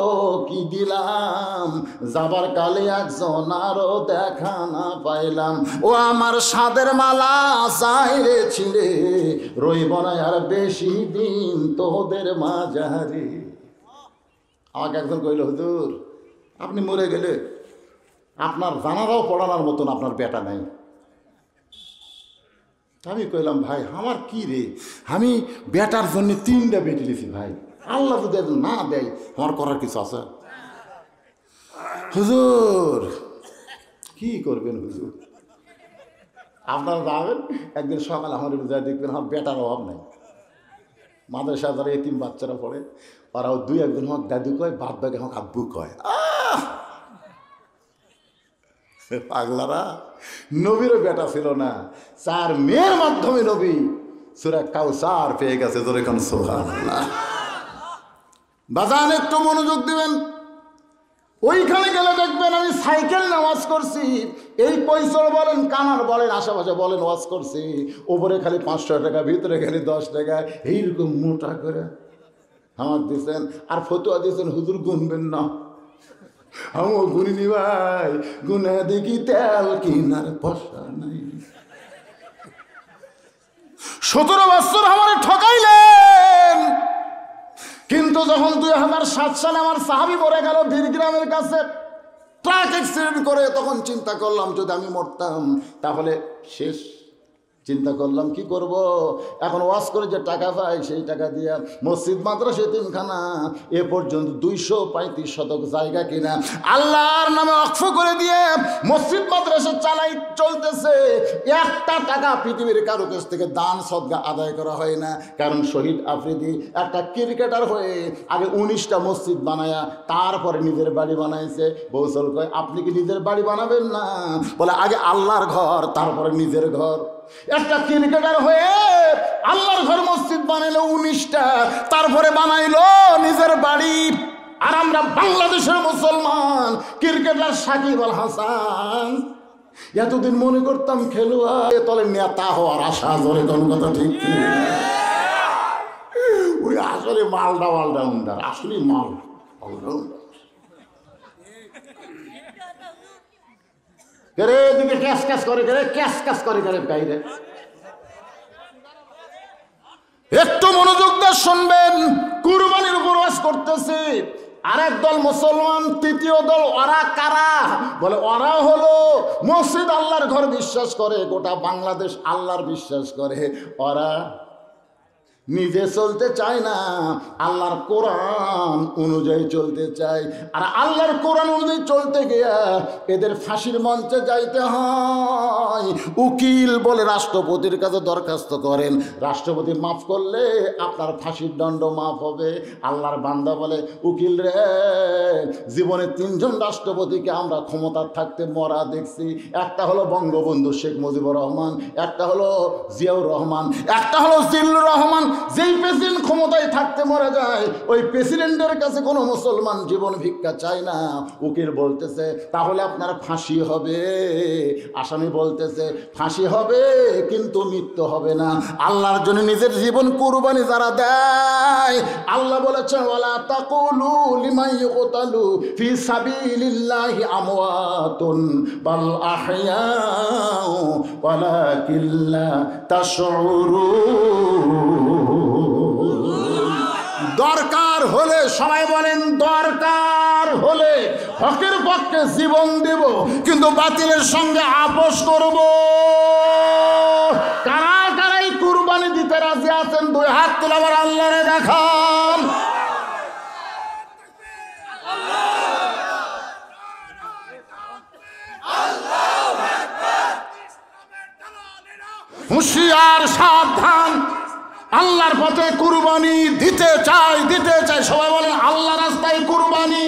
কি দিলাম, যাবার কালে একজন আরো দেখা না পাইলাম। ও আমার সাদের মালা চাইরে ছিঁড়ে, রইব না আর বেশি দিন তোদের মাঝারে। আমাকে একজন কইল, হুজুর আপনি মরে গেলে আপনার জানাজাও পড়ানোর মতন আপনার বেটা নাই। আমি কইলাম ভাই আমার কি রে, আমি বেটার জন্য 3টা বেটি দিয়েছি ভাই, আল্লাহ যদি না দেয় আমার করার কিছু আছে? হুজুর কি করবেন হুজুর, আপনারা যাবেন একদিন সকালে আমার যা দেখবেন আমার বেটার অভাব নাই। মাদ্রাসা যারা এতিম বাচ্চারা পড়ে, ওরাও 2-1 হোক দাদু কয়, বাদ বাকি হোক আব্বু কয়। পাগলারা, নবীরও বেটা ছিল না, 4 মেয়ের মাধ্যমে নবী সূরা কাউসার পেয়ে গেছে। জোরে কোন সুবহানাল্লাহ। বাজান একটু মনোযোগ দিবেন, ওইখানে গেলে দেখবেন আমি সাইকেল নামাজ করছি, এই পয়সর বলেন কানার বলেন আশেপাশে বলেন ওয়াজ করছি, ওপরে খালি 500 টাকা, ভিতরে খালি 10 টাকা, এইরকম মোটা করে আমার দিয়েছেন। আর ফতুয়া দিয়েছেন হুজুর গুনবেন না, আমিও গুনিনি ভাই, গুনে দেখি তেল কিনার পয়সা নাই। 17 বছর আমার ঠকাইলেন, কিন্তু যখন 2007 সালে আমার সাহাবী মরে গেল বীরগ্রামের কাছে ট্রাক অ্যাক্সিডেন্ট করে, তখন চিন্তা করলাম যদি আমি মরতাম তাহলে শেষ। চিন্তা করলাম কি করব, এখন ওয়াজ করে যে টাকা পাই সেই টাকা দিয়ে মসজিদ মাদ্রাসা তিনখানা, এ পর্যন্ত 235 শতক জায়গা কিনা আল্লাহর নামে ওয়াকফ করে দিয়ে মসজিদ মাদ্রাসা চালাই চলতেছে। একটা টাকা পৃথিবীর কারো কাছ থেকে দান সদকা আদায় করা হয় না, কারণ শহীদ আফ্রিদি একটা ক্রিকেটার হয়ে আগে 19টা মসজিদ বানায়া তারপরে নিজের বাড়ি বানাইছে। বৌসল কয় আপনি কি নিজের বাড়ি বানাবেন না? বলে আগে আল্লাহর ঘর তারপরে নিজের ঘর। একটা ক্রিকেটার হয়ে আল্লাহর ঘর মসজিদ বানাইলো 19টা, তারপরে বানাইলো নিজের বাড়ি। আর আমরা বাংলাদেশের মুসলমান ক্রিকেটার সাকিব আল হাসান এতদিন মনে করতাম খেলোয়াড়, তলে নেতা হওয়ার আশা। ধরে কোন কথা ঠিক কি? ওই আসলে মালটা অলরাউন্ডার, আসলে মাল অলরাউন্ডার। রে দিকে ক্যাশ ক্যাশ করে করে ক্যাশ ক্যাশ করে করে বাইরে। একটু মনোযোগ দিয়ে শুনবেন, কুরবানির উপর ওয়াজ করতেছি। আরেক দল মুসলমান, তৃতীয় দল ওরা কারা? বলে ওরা হলো মসজিদ আল্লাহর ঘর বিশ্বাস করে, গোটা বাংলাদেশ আল্লাহর বিশ্বাস করে। ওরা নিজে চলতে চায় না, আল্লাহর কোরআন অনুযায়ী চলতে চায়। আর আল্লাহর কোরআন অনুযায়ী চলতে গিয়া এদের ফাঁসির মঞ্চে যাইতে হয়। উকিল বলে রাষ্ট্রপতির কাছে দরখাস্ত করেন, রাষ্ট্রপতি মাফ করলে আপনার ফাঁসির দণ্ড মাফ হবে। আল্লাহর বান্দা বলে, উকিল রে, জীবনে 3 জন রাষ্ট্রপতিকে আমরা ক্ষমতার থাকতে মরা দেখছি। একটা হলো বঙ্গবন্ধু শেখ মুজিবুর রহমান, একটা হলো জিয়াউর রহমান, একটা হলো জিল্লুর রহমান। যেই প্রেসিডেন্ট ক্ষমতায় থাকতে মরে যায়, ওই প্রেসিডেন্টের কাছে কোনো মুসলমান জীবন ভিক্ষা চায় না। উকিল বলতেছে, তাহলে আপনার ফাঁসি হবে। আসামি বলতেছে, ফাঁসি হবে কিন্তু মৃত্যু হবে না। আল্লাহর জন্য নিজের জীবন কুরবানি যারা দেয়, আল্লাহ বলেছেন, ওয়ালা তাকুলু লিমান ইউকতালু ফি সাবিলিল্লাহি আমওয়াতুন বাল আহইয়াউ ওয়ালাকিন লা তাশউরুন। দরকার হলে, সবাই বলেন, দরকার হলে হকের পক্ষে জীবন দেব, কিন্তু বাতিলের সঙ্গে আপোষ করব। কারা কারাই কুরবানি দিতে রাজি আছেন? 2 হাত তুলে আবার আল্লাহরে দেখান। হুঁশিয়ার, সাবধান, আল্লাহর পথে কুরবানি দিতে চাই, দিতে চাই। সবাই বলেন, আল্লাহ রাস্তায় কুরবানি,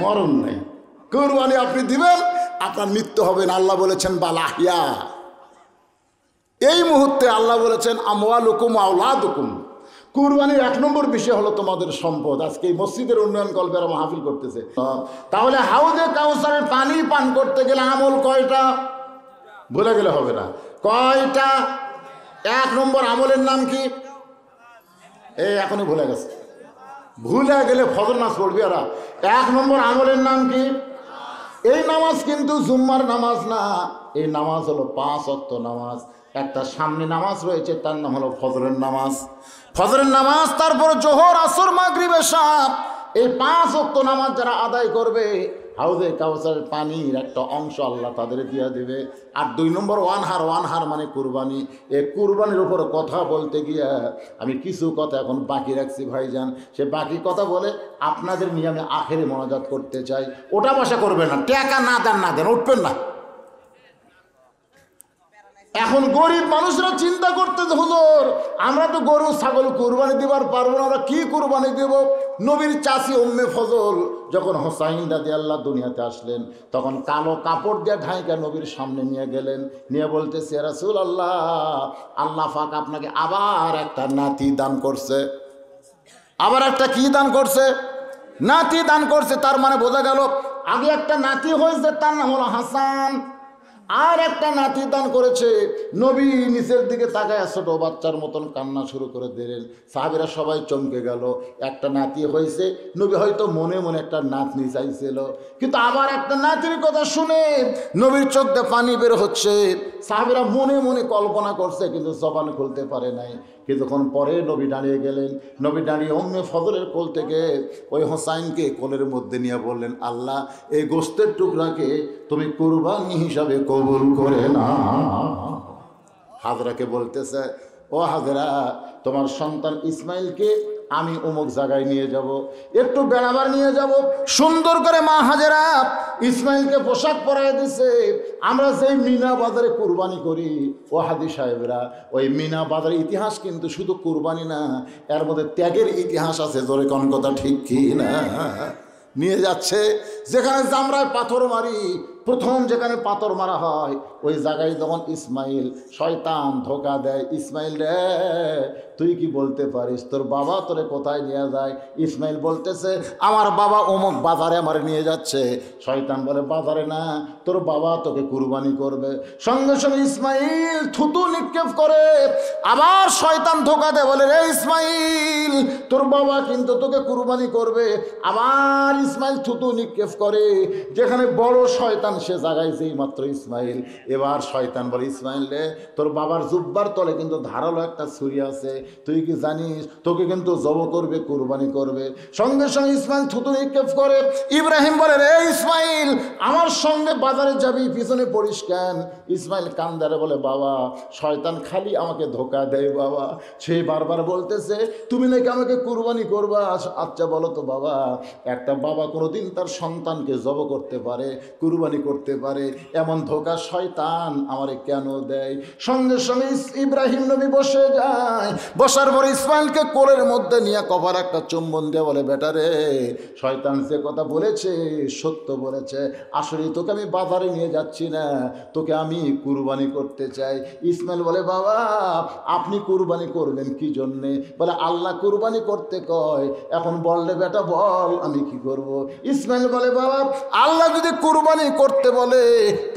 মরণ নেই। কুরবানি আপনি দিবেন, আপনার মৃত্যু হবে না। আল্লাহ বলেছেন বালাহিয়া। এই মুহূর্তে আল্লাহ বলেছেন আমওয়ালুকুম আওলাদুকুম। কুরবানির 1 নম্বর বিষয় হলো তোমাদের সম্পদ। আজকে এই মসজিদের উন্নয়ন কল্পেরা মাহফিল করতেছে। তাহলে হাউজে কাউসারের পানি পান করতে গেলে আমল কয়টা? ভুলে গেলে হবে না। কয়টা? 1 নম্বর আমলের নাম কি? এই এখনই ভুলে গেছে, ভুলে গেলে ফজর নামাজ পড়বি। আর 1 নম্বর আমলের নাম কি? এই নামাজ কিন্তু জুম্মার নামাজ না, এই নামাজ হলো 5 ওয়াক্ত নামাজ। একটা সামনে নামাজ রয়েছে, তার নাম হলো ফজরের নামাজ। ফজরের নামাজ, তারপর জোহর, আসর, মাগরিব, এশা। এই 5 ওয়াক্ত নামাজ যারা আদায় করবে, হাউজে কাউসারের পানির একটা অংশ আল্লাহ তাদের দিয়ে দেবে। আর 2 নম্বর ওয়ানহার। ওয়ানহার মানে কুরবানি। এই কুরবানির উপর কথা বলতে গিয়া আমি কিছু কথা এখন বাকি রাখছি ভাইজান। সে বাকি কথা বলে আপনাদের নিয়ে আমি আখেরে মোনাজাত করতে চাই। ওটা বসা করবেন না, টাকা না দেন, না দেন, উঠবেন না। এখন গরিব মানুষরা চিন্তা করতেছে, হুজুর আমরা তো গরু ছাগল কুরবানি দিবার পারবো না, আমরা কি কুরবানি দেব? নবীর চাচি উম্মে ফজল যখন হোসাইন রাদিয়াল্লাহু দুনিয়াতে আসলেন, তখন কালো কাপড় দিয়ে ঢাইকা নবীর সামনে নিয়ে গেলেন। নিয়ে বলতেছে, ইয়া রাসূলুল্লাহ, আল্লাহ পাক আপনাকে আবার একটা নাতি দান করছে। আবার একটা কি দান করছে? নাতি দান করছে। তার মানে বোঝা গেল আগে একটা নাতি হয়েছে, তার নাম হলো হাসান। আর একটা নাতি দান করেছে। নবী নিচের দিকে তাকায় ছোট বাচ্চার মতন কান্না শুরু করে দিলেন। সাহাবীরা সবাই চমকে গেল। একটা নাতি হয়েছে, নবী হয়তো মনে মনে একটা নাতনি চাইছিল, কিন্তু আবার একটা নাতির কথা শুনে নবীর চোখ দিয়ে পানি বের হচ্ছে। সাহাবীরা মনে মনে কল্পনা করছে, কিন্তু জবান খুলতে পারে নাই। কিছুক্ষণ পরে নবী দাঁড়িয়ে গেলেন। নবী দাঁড়িয়ে উম্মে ফজলের কোল থেকে ওই হোসাইনকে কোলের মধ্যে নিয়ে বললেন, আল্লাহ এই গোস্তের টুকরাকে তুমি কুরবানি হিসাবে কবুল করে না। হাজরাকে বলতেছে, ও হাজরা, তোমার সন্তান ইসমাইলকে আমি অমুক জায়গায় নিয়ে যাব, একটু বেড়াবার নিয়ে যাব। সুন্দর করে মা হাজেরা ইসমাইলকে পোশাক পরাই দিছে। আমরা যেই মিনা বাজারে কুরবানি করি, ও হাদি সাহেবরা, ওই মিনা বাজারের ইতিহাস কিন্তু শুধু কুরবানি না, এর মধ্যে ত্যাগের ইতিহাস আছে। জোরে কোন কথা ঠিক কি না? নিয়ে যাচ্ছে যেখানে জামরায় পাথর মারি, প্রথম যেখানে পাথর মারা হয় ওই জায়গায় যখন ইসমাইল, শয়তান ধোকা দেয়, ইসমাইল রে তুই কি বলতে পারিস তোর বাবা তোরে কোথায় নিয়ে যায়? ইসমাইল বলতেছে, আমার বাবা অমুক বাজারে আমার নিয়ে যাচ্ছে। শয়তান বলে, বাজারে না, তোর বাবা তোকে কুরবানি করবে। সঙ্গে সঙ্গে ইসমাইল থুতু নিক্ষেপ করে। আবার শয়তান ধোকা দেয়, বলে, রে ইসমাইল, তোর বাবা কিন্তু তোকে কুরবানি করবে। আবার ইসমাইল থুতু নিক্ষেপ করে। যেখানে বড় শয়তান সে জায়গায় যেই মাত্র ইসমাইল, এবার শয়তান বলে, ইসমাইল রে, তোর বাবার জুব্বার তলে কিন্তু ধারালো একটা ছুরি আছে, তুই কি জানিস তোকে কিন্তু জব করবে, কুরবানি করবে। সঙ্গে সঙ্গে ইসমাইল থুতু নিক্ষেপ করে। ইব্রাহিম বলে, রে ইসমাইল, আমার সঙ্গে বাজারে যাবি, পিছনে পড়িস কেন? ইসমাইল কান্দারে বলে, বাবা শয়তান খালি আমাকে ধোকা দেয় বাবা। সে বারবার বলতেছে তুমি নাকি আমাকে কুরবানি করবা। আচ্ছা বলো তো বাবা, একটা বাবা কোনোদিন তার সন্তানকে জব করতে পারে, কুরবানি করতে পারে, এমন ধোকা শয়তান আমারে কেন দেয়? সঙ্গে সঙ্গে ইব্রাহিম নবী বসে যায়। বসার পরে ইসমাইলকে কোলের মধ্যে নিয়ে কপার একটা চুম্বন দিয়ে বলে, বেটা রে, শয়তান যে কথা বলেছে সত্য বলেছে। আসলে তোকে আমি বাজারে নিয়ে যাচ্ছি না, তোকে আমি কুরবানি করতে চাই। ইসমাইল বলে, বাবা আপনি কুরবানি করবেন কি জন্যে? বলে, আল্লাহ কুরবানি করতে কয়। এখন বললে বেটা বল আমি কি করব? ইসমাইল বলে, বাবা আল্লাহ যদি কুরবানি করতে বলে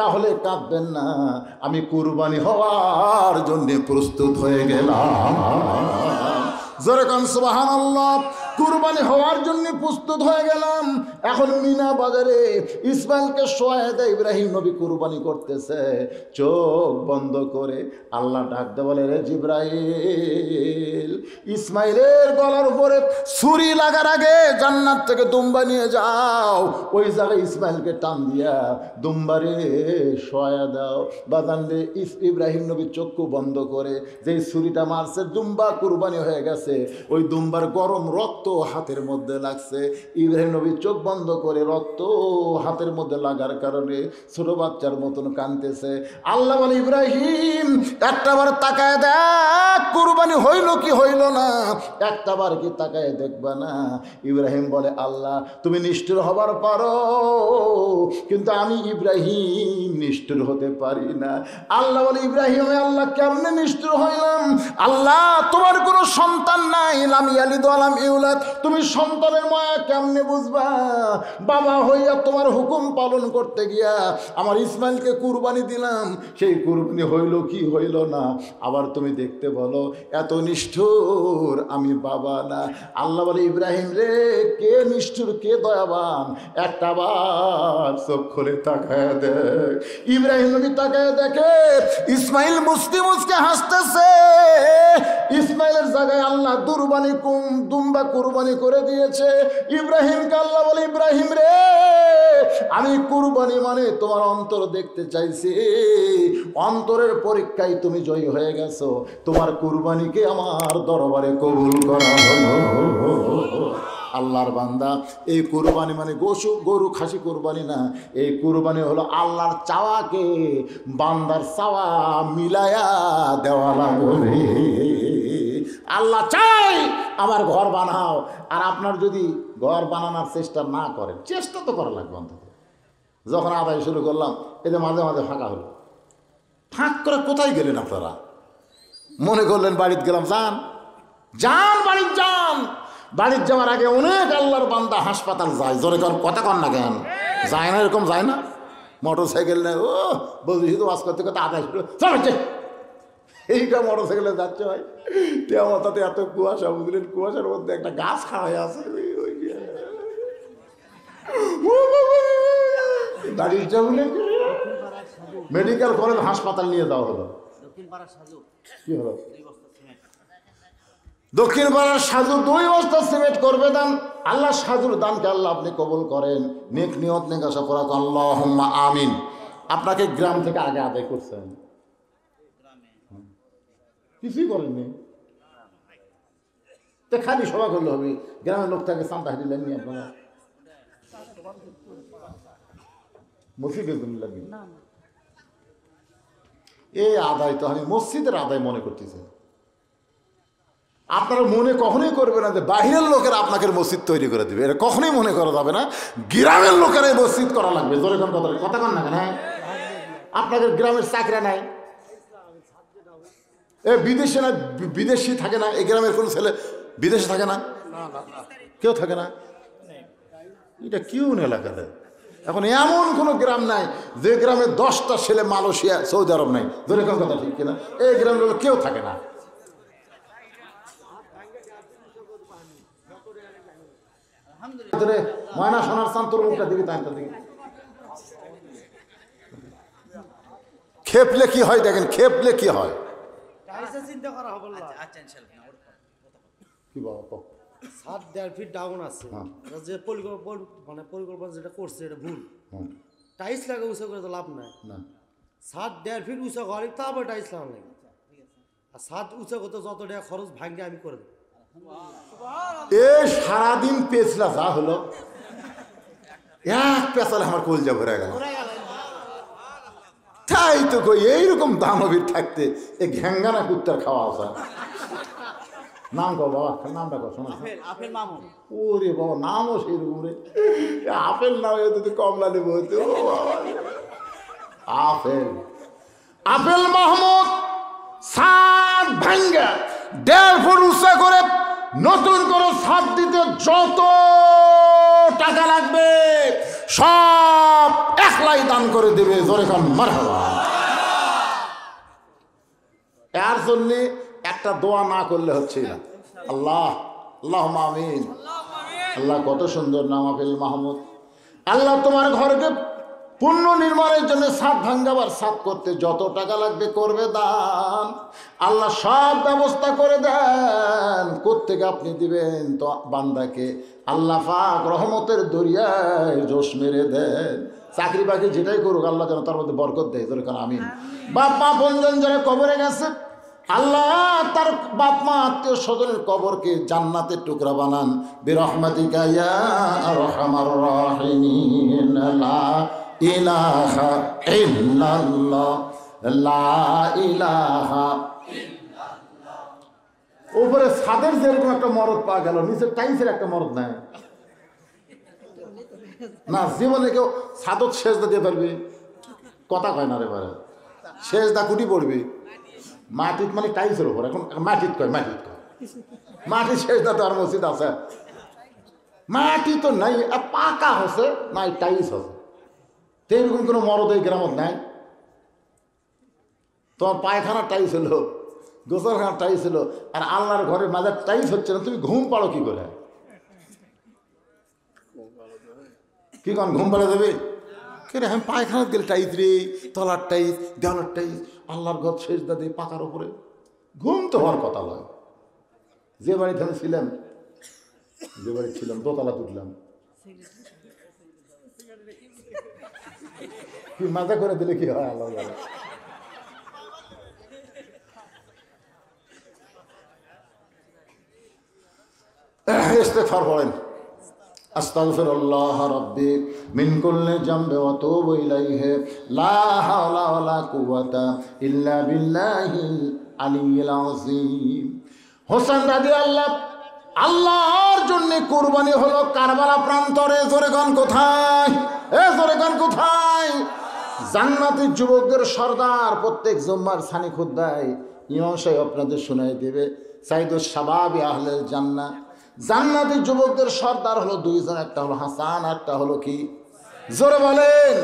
তাহলে কাঁদবেন না, আমি কুরবানি হওয়ার জন্যে প্রস্তুত হয়ে গেলাম। জোরে কান সুবহানাল্লাহ। কুরবানি হওয়ার জন্য প্রস্তুত হয়ে গেলাম। এখন মিনা বাজারে ইসমাইলকে শোয়ায় দেয়। ইব্রাহিম নবী কুরবানি করতেছে, চোখ বন্ধ করে আল্লাহ ডাকতে বলে, রে জিবরাইল, ইসমাইলের গলার উপরে ছুরি লাগার আগে জান্নাত থেকে দুম্বা নিয়ে যাও, ওই জায়গায় ইসমাইলকে টান দিয়া দুম্বারে শোয়া দাও। বাজান রে, ইব্রাহিম নবী চক্ষু বন্ধ করে যে ছুরিটা মারছে, দুম্বা কুরবানি হয়ে গেছে। ওই দুম্বার গরম রক্ত হাতের মধ্যে লাগছে। ইব্রাহিম নবী চোখ বন্ধ করে রক্ত হাতের মধ্যে লাগার কারণে ছোট বাচ্চার মতন কাঁদতেছে। আল্লাহ বলে, ইব্রাহিম একটাবার তাকায় দেখ কুরবানি হইল কি হইল না, একটাবার কি তাকায় দেখবা না? ইব্রাহিম বলে, আল্লাহ তুমি নিষ্ঠুর হবার পারো, কিন্তু আমি ইব্রাহিম নিষ্ঠুর হতে পারি না। আল্লাহ বলে, ইব্রাহিম আল্লাহ কেমনে নিষ্ঠুর হইলাম? আল্লাহ তোমার কোনো সন্তান নাই, লাম ইয়ালিদ ওয়া লাম ইউলাদ, তুমি সন্তানের মায়া কেমনে বুঝবা? বাবা হইয়া তোমার হুকুম পালন করতে গিয়া আমার ইসমাইলকে কুরবানি দিলাম, সেই কুরবানি হইল কি হইল না? আবার তুমি দেখতে বলো এত নিষ্ঠুর আমি বাবা না। আল্লাহ বলে, ইব্রাহিম রে, কে নিষ্ঠুর কে দয়াবান, একটা বার চোখ খুলে তাকায় দেখ। ইব্রাহিম নবী তাকায় দেখে ইসমাইল মুস্কি মুস্কি হাসতেছে। ইসমাইলের জায়গায় আল্লাহ দুম্বা কুরবানি করে দিয়েছে। ইব্রাহিমকে আল্লাহ বলে, ইব্রাহিম রে, আমি কুরবানি মানে তোমার অন্তর দেখতে চাইছি। অন্তরের পরীক্ষায় তুমি জয়ী হয়ে গেছো, তোমার কুরবানিকে আমার দরবারে কবুল করা হলো। আল্লাহর বান্দা, এই কুরবানি মানে গরু খাসি কুরবানি না, এই কুরবানি হলো আল্লাহর চাওয়াকে বান্দার চাওয়া মিলায়া দেওয়া লাগবে। আল্লাহ চাই আমার ঘর বানাও, আর আপনার যদি ঘর বানানোর চেষ্টা না করেন, চেষ্টা তো করা লাগবে অন্তত। যখন আদায় শুরু করলাম, এদের মাঝে মাঝে ফাঁকা হলো। ফাঁক করে কোথায় গেলেন আপনারা? মনে করলেন বাড়িতে গেলাম। যান যান বাড়িতে যান। বাড়ির যাওয়ার আগে অনেক আল্লাহর বান্দা হাসপাতাল যায়। জোরে কর, কথা কন না কেন? যায় না? এরকম যায় না? মোটর সাইকেল নেই, ও বলছি শুধু বাস করতে করতে আদায় শুরু চলছে। এইটা মোটর সাইকেলে যাচ্ছে ভাই, তাতে এত কুয়াশা, বুঝলেন? কুয়াশার মধ্যে একটা গাছ খাওয়া হয়ে আছে। বাড়ির যাবলে মেডিকেল কলেজ হাসপাতাল নিয়ে যাওয়া হলো। কি হলো? দক্ষিণ পাড়ার সাধু 2 বস্তা সিমেন্ট করবে দান। আল্লাহ সাধুর দানকে আল্লাহ আপনি কবুল করেন। নেক নিয়ত নেক আশা করা, আল্লাহুম্মা আমিন। আপনাকে গ্রাম থেকে আগে আদায় করছেন, কিছুই করেননি, তো খালি সভা করলে হবে। গ্রামের লোক থেকে চান্দা দিলেন নি আপনারা? মসজিদের জন্য লাগবে এই আদায়, তো আমি মসজিদের আদায় মনে করতেছি। আপনারা মনে কখনোই করবে না যে বাহিরের লোকেরা আপনাকে মসজিদ তৈরি করে দেবে, এটা কখনোই মনে করা যাবে না। গ্রামের লোকেরাই মসজিদ করা লাগবে। জোরে কোন কথা কন না কেন? আপনাদের গ্রামের চাকরা নাই, এ বিদেশে না, বিদেশি থাকে না? এই গ্রামের কোনো ছেলে বিদেশে থাকে না? কেউ থাকে না? এটা কেউ এলাকাতে এখন এমন কোনো গ্রাম নাই যে গ্রামে 10টা ছেলে মালয়েশিয়া, সৌদি আরব নাই। ধরে কোন কথা ঠিক কিনা? এই গ্রামের লোক কেউ থাকে না। ময়না সোনার চান, তোর মুখটা দিকে তাইটা দিকে খেপলে কি হয় দেখেন, খেপলে কি হয়। কি বাবা? 7.5 ফিট ডাউন আছে, যে পরিকল্পনা যেটা করছে এটা ভুল। টাইলস লাগা উঁচা করে তো লাভ নাই না, 7.5 ফিট উঁচা করে তারপর টাইলস লাগানো লাগে। আর 7 উঁচা করতে যত টাকা খরচ ভাঙে আমি করে দেবো। এ সারাদিন পেছলা যা হলো, এক পেছালে আমার কলজা ভরে গেল। তাই তো কই এইরকম দানবীর থাকতে এ ঘ্যাঙ্গানা কুত্তার খাওয়া আসা। নাম কো বাবা, নামটা কো শোনা। আপেল মামুন। ওরে বাবা, নামও সেইরকম রে। আপেল নাম যদি কমলা নেবো হতো। আপেল আপেল মাহমুদ 7 ভাঙ্গা 1.5 ফুট উঁচা করে নতুন করে ছাদ দিতে যত টাকা লাগবে সব একলাই দান করে দেবে। জোরে কান মারহাবা। এর জন্যে একটা দোয়া না করলে হচ্ছে না। আল্লাহ আল্লাহুম্মা আমিন। আল্লাহ কত সুন্দর নাম আপেল মাহমুদ। আল্লাহ তোমার ঘরকে পুণ্য নির্মাণের জন্য ছাদ ভাঙ্গাবার ছাদ করতে যত টাকা লাগবে করবে দান। আল্লাহ সব ব্যবস্থা করে দেন। কোত্থেকে আপনি দিবেন? তো বান্দাকে আল্লাহ পাক রহমতের দরিয়ায় জোশ মেরে দেন। চাকরি বাকরি যেটাই করুক আল্লাহ যেন তার মধ্যে বরকত দেয়। যেরকম আমিন। বাপ মা বন্ধন যারা কবরে গেছে আল্লাহ তার বাপ মা আত্মীয় স্বজনের কবরকে জান্নাতের টুকরা বানান। বিরহমাতিকা ইয়া আরহামার রাহিমিন। লা ইলাহা ইল্লাল্লাহ, লা ইলাহা ইল্লাল্লাহ। উপরে ছাদের যেরকম একটা মরদ পাওয়া গেল, নিচে টাইসের একটা মরদ নাই না। জীবনে কেউ ছাদত সেজদা দিয়ে ফেলবি? কথা কয় না রে ভাই। সেজদা কুটি পড়বি মাটিত, মানে টাইলসের উপর। এখন মাটিত কয়, মাটিত কয়, মাটি সেজদা তো আর মসজিদ আছে? মাটি তো নাই, পাকা হচ্ছে নাই, টাইলস হচ্ছে। তো এরকম কোনো মরদ এই গ্রামত নাই। তোমার পায়খানা টাইলস হলো, গোসলখানা টাইলস হলো, আর আল্লাহর ঘরের মাঝে টাইলস হচ্ছে না। তুমি ঘুম পাড়ো কি করে? কি কন ঘুম পাড়া দেবে? কেন আমি পায়খানা গেলে টাইস রে, তলার টাইস, দেওয়ালার টাইস, আল্লাহর ঘর সেজদা দিয়ে পাকার উপরে। ঘুম তো হওয়ার কথা নয়। যে বাড়িতে আমি ছিলাম, যে বাড়ি ছিলাম দোতলা তুললাম, কি মাথা করে দিলে কি হয় আল্লাহ জানে। ইস্তেগফার পড়েন। আস্তাগফিরুল্লাহ রাব্বি মিন কুল্লি জামবি ওয়া আতুবু ইলাইহি লা হাওলা ওয়া লা কুওয়াতা ইল্লা বিল্লাহিল আলিয়্যিল আযীম। হোসেন রাদিয়াল্লাহু আল্লাহর জন্য কুরবানি হলো কারবালা প্রান্তরে। জোরে গান কোথায়? এ জোরে গান কোথায়? জান্নাতি যুবকদের সর্দার প্রত্যেক জুম্মার সানি খুতবায় ইমাম সাহেব আপনাদের শোনাই দেবে সাইদুস শাবাবি আহলেল জান্নাহ। জান্নাতি যুবকদের সর্দার হলো 2 জন, একটা হলো হাসান, একটা হলো কি? জোরে বলেন।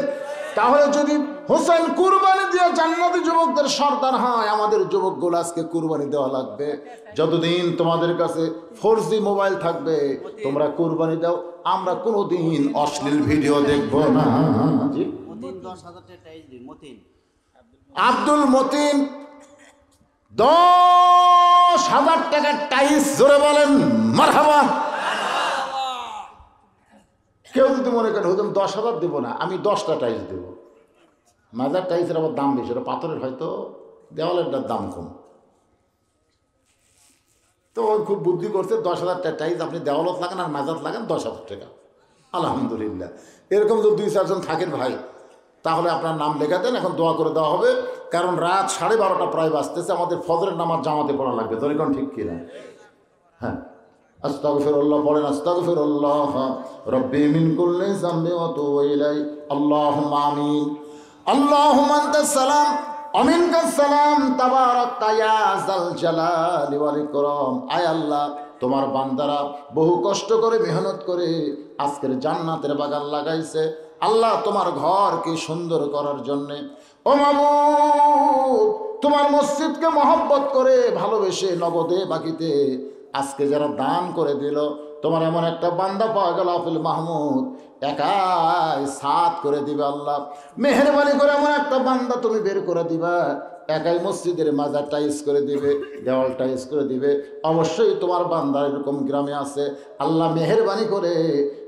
তাহলে যদি হোসেন কুরবানি দিয়ে জান্নাতি যুবকদের সর্দার হয়, আমাদের যুবকগুলো আজকে কুরবানি দেওয়া লাগবে। যতদিন তোমাদের কাছে 4G মোবাইল থাকবে তোমরা কুরবানি দাও, আমরা কোনোদিন অশ্লীল ভিডিও দেখব না। আব্দুল মতিন 10,000 টাকার টাইস। জোরে বলেন মারহাবা। কেউ যদি মনে করেন হুজুর 10,000 দেব না, আমি 10টা টাইস দেব। মাজার টাইসের আবার দাম বেশি, ওটা পাথরের, হয়তো দেওয়ালেরটার দাম কম। তো খুব বুদ্ধি করছে, 10,000 টাকা টাইস আপনি দেওয়ালত লাগান আর মাজার লাগান 10,000 টাকা। আলহামদুলিল্লাহ। এরকম যদি 2-4 জন থাকেন ভাই, তাহলে আপনার নাম লেখা দেন। এখন দোয়া করে দেওয়া হবে, কারণ রাত 12:30 প্রায় বাজতেছে, আমাদের ফজরের নামাজ জামাতে পড়া লাগবে। তোর এখন ঠিক কিনা? হ্যাঁ, আস্তাগফিরুল্লাহ পড়েন। আস্তাগফিরুল্লাহ রাব্বি মিন কুল্লি যামবি ওয়া আতুবু ইলাইহি। আল্লাহুম্মা আমিন। আল্লাহুম্মা আনতাস সালাম ওয়া মিনকাস সালাম তাবারাকতা ইয়া যাল জালালি ওয়াল ইকরাম। আয় আল্লাহ, তোমার বান্দারা বহু কষ্ট করে মেহনত করে আজকের জান্নাতের বাগান লাগাইছে। আল্লাহ তোমার ঘরকে সুন্দর করার জন্যে, ও মাবুদ তোমার মসজিদকে মহব্বত করে ভালোবেসে নগদে বাকিতে আজকে যারা দান করে দিল, তোমার এমন একটা বান্দা পাওয়া গেল আপেল মাহমুদ, একাই সাত করে দিবে আল্লাহ। মেহেরবানি করে এমন একটা বান্দা তুমি বের করে দিবা, একাই মসজিদের মাজার টাইস করে দিবে, দেওয়াল টাইস করে দিবে। অবশ্যই তোমার বান্দা এরকম গ্রামে আছে। আল্লাহ মেহেরবানি করে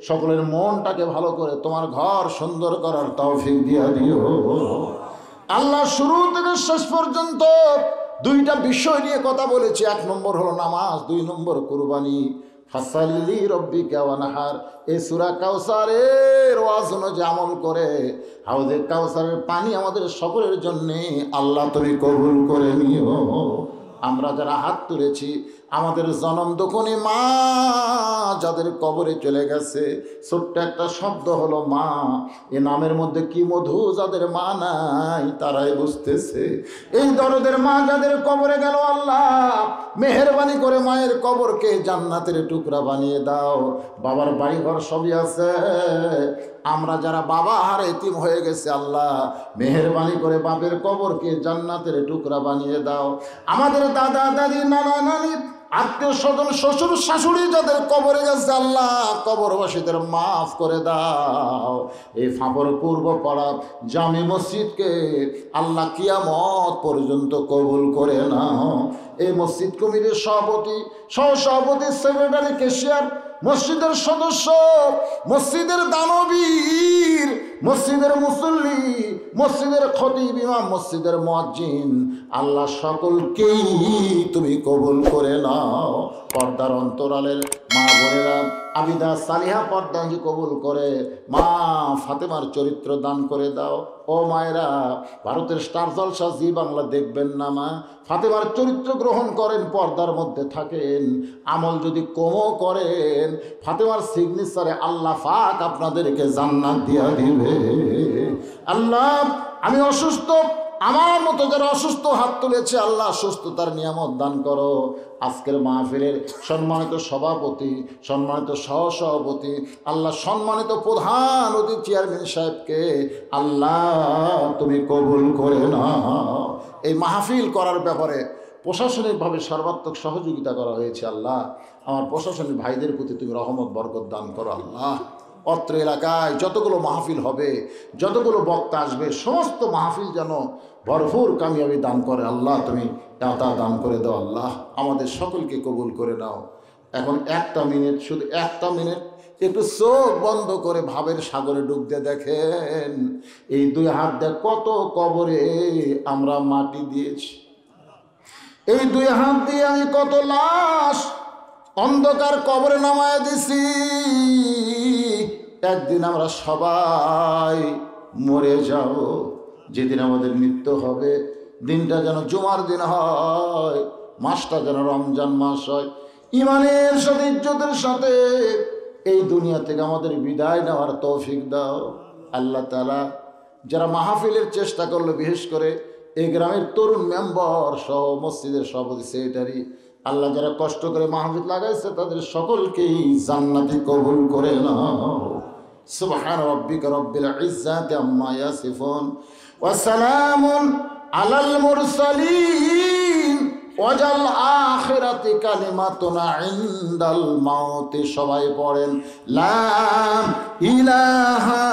সকলের মনটাকে ভালো করে তোমার ঘর সুন্দর করার তৌফিক দিয়া দিও আল্লাহ। শুরু থেকে শেষ পর্যন্ত দুইটা বিষয় নিয়ে কথা বলেছি। 1 নম্বর হলো নামাজ, 2 নম্বর কুরবানি। ফাসাল্লি রব্বিকা ওয়ানহার, এই সূরা কাউসারের ওয়াজ অনুযায়ী আমল করে হাউজে কাউসারের পানি আমাদের সকলের জন্য আল্লাহ তুমি কবুল করে নিও। আমরা যারা হাত তুলেছি, আমাদের জনম দোকনে মা যাদের কবরে চলে গেছে, ছোট্ট একটা শব্দ হলো মা, এ নামের মধ্যে কি মধু যাদের মা নাই তারাই বুঝতেছে। এই দরদের মা যাদের কবরে গেল, আল্লাহ মেহেরবানি করে মায়ের কবরকে জান্নাতের টুকরা বানিয়ে দাও। বাবার বাড়িঘর সবই আছে, আমরা যারা বাবা হারে এতিম হয়ে গেছে, আল্লাহ মেহেরবানি করে বাপের কবরকে জান্নাতের টুকরা বানিয়ে দাও। আমাদের দাদা দাদি নানা নানি আত্মীয় স্বজন শ্বশুর শাশুড়ি যাদের কবরে গেছে, আল্লাহ কবরবাসীদের মাফ করে দাও। এই ফাঁপর পূর্ব পাড়া জামে মসজিদকে আল্লাহ কিয়ামত পর্যন্ত কবুল করে নাও। এই মসজিদ কমিটির সভাপতি, সহসভাপতি, সেক্রেটারি, ক্যাশিয়ার, মসজিদের সদস্য, মসজিদের দানবীর, মসজিদের মুসল্লি, মসজিদের খতিব, ইমাম, মসজিদের মুয়াজ্জিন, আল্লাহ সকলকেই তুমি কবুল করে নাও। পর্দার অন্তরালের মা বোনেরা আবিদা সালিহা পর্দাকে কবুল করে মা ফাতেমার চরিত্র দান করে দাও। ও মায়েরা, ভারতের স্টার জলসা জি বাংলা দেখবেন না মা, ফাতেমার চরিত্র গ্রহণ করেন, পর্দার মধ্যে থাকেন, আমল যদি কমও করেন, ফাতেমার সিগনেচারে আল্লাহ পাক আপনাদেরকে জান্নাত দিয়া দিবে। আল্লাহ আমি অসুস্থ, আমার মতো যারা অসুস্থ হাত তুলেছে, আল্লাহ সুস্থতার নিয়ামত দান করো। আজকের মাহফিলের সম্মানিত সভাপতি, সম্মানিত সহসভাপতি, আল্লাহ সম্মানিত প্রধান অতিথি চেয়ারম্যান সাহেবকে আল্লাহ তুমি কবুল করে নাও। এই মাহফিল করার ব্যাপারে প্রশাসনিকভাবে সর্বাত্মক সহযোগিতা করা হয়েছে। আল্লাহ আমার প্রশাসনিক ভাইদের প্রতি তুমি রহমত বরকত দান করো। আল্লাহ অত্র এলাকায় যতগুলো মাহফিল হবে, যতগুলো বক্তা আসবে, সমস্ত মাহফিল যেন ভরপুর কামিয়াবি দান করে। আল্লাহ তুমি তা দান করে দাও। আল্লাহ আমাদের সকলকে কবুল করে নাও। এখন 1টা মিনিট, শুধু 1টা মিনিট একটু চোখ বন্ধ করে ভাবের সাগরে ডুব দিয়ে দেখেন, এই 2 হাত দিয়ে কত কবরে আমরা মাটি দিয়েছি। এই 2 হাত দিয়ে আমি কত লাশ অন্ধকার কবরে নামায় দিছি। একদিন আমরা সবাই মরে যাব। যেদিন আমাদের মৃত্যু হবে, দিনটা যেন জুমার দিন হয়, মাসটা যেন রমজান মাস হয়। ইমানের সাথে, ইজ্জতের সাথে এই দুনিয়া থেকে আমাদের বিদায় নেওয়ার তৌফিক দাও। আল্লাহ তাআলা যারা মাহফিলের চেষ্টা করলো, বিশেষ করে এই গ্রামের তরুণ মেম্বার সহ মসজিদের সভাপতি, সেক্রেটারি, আল্লাহ যারা কষ্ট করে মাহফিল লাগাইছে, তাদের সকলকেই জান্নাতি কবুল করে নাও। সুবহান রাব্বিকা রাব্বিল ইজ্জাতি আম্মা ইয়াসিফুন ওয়া সালামুন আলাল মুরসালিন ওয়াজাল আখিরাতি কালিমাতুনা ইনদাল মাউতি। সবাই পড়েন লা ইলাহা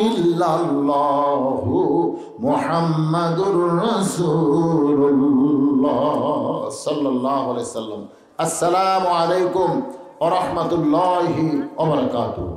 ইল্লাল্লাহু মুহাম্মাদুর রাসূলুল্লাহ সাল্লাল্লাহু আলাইহি সাল্লাম। আসসালামু আলাইকুম ওয়া রাহমাতুল্লাহি ওয়া বারাকাতুহু।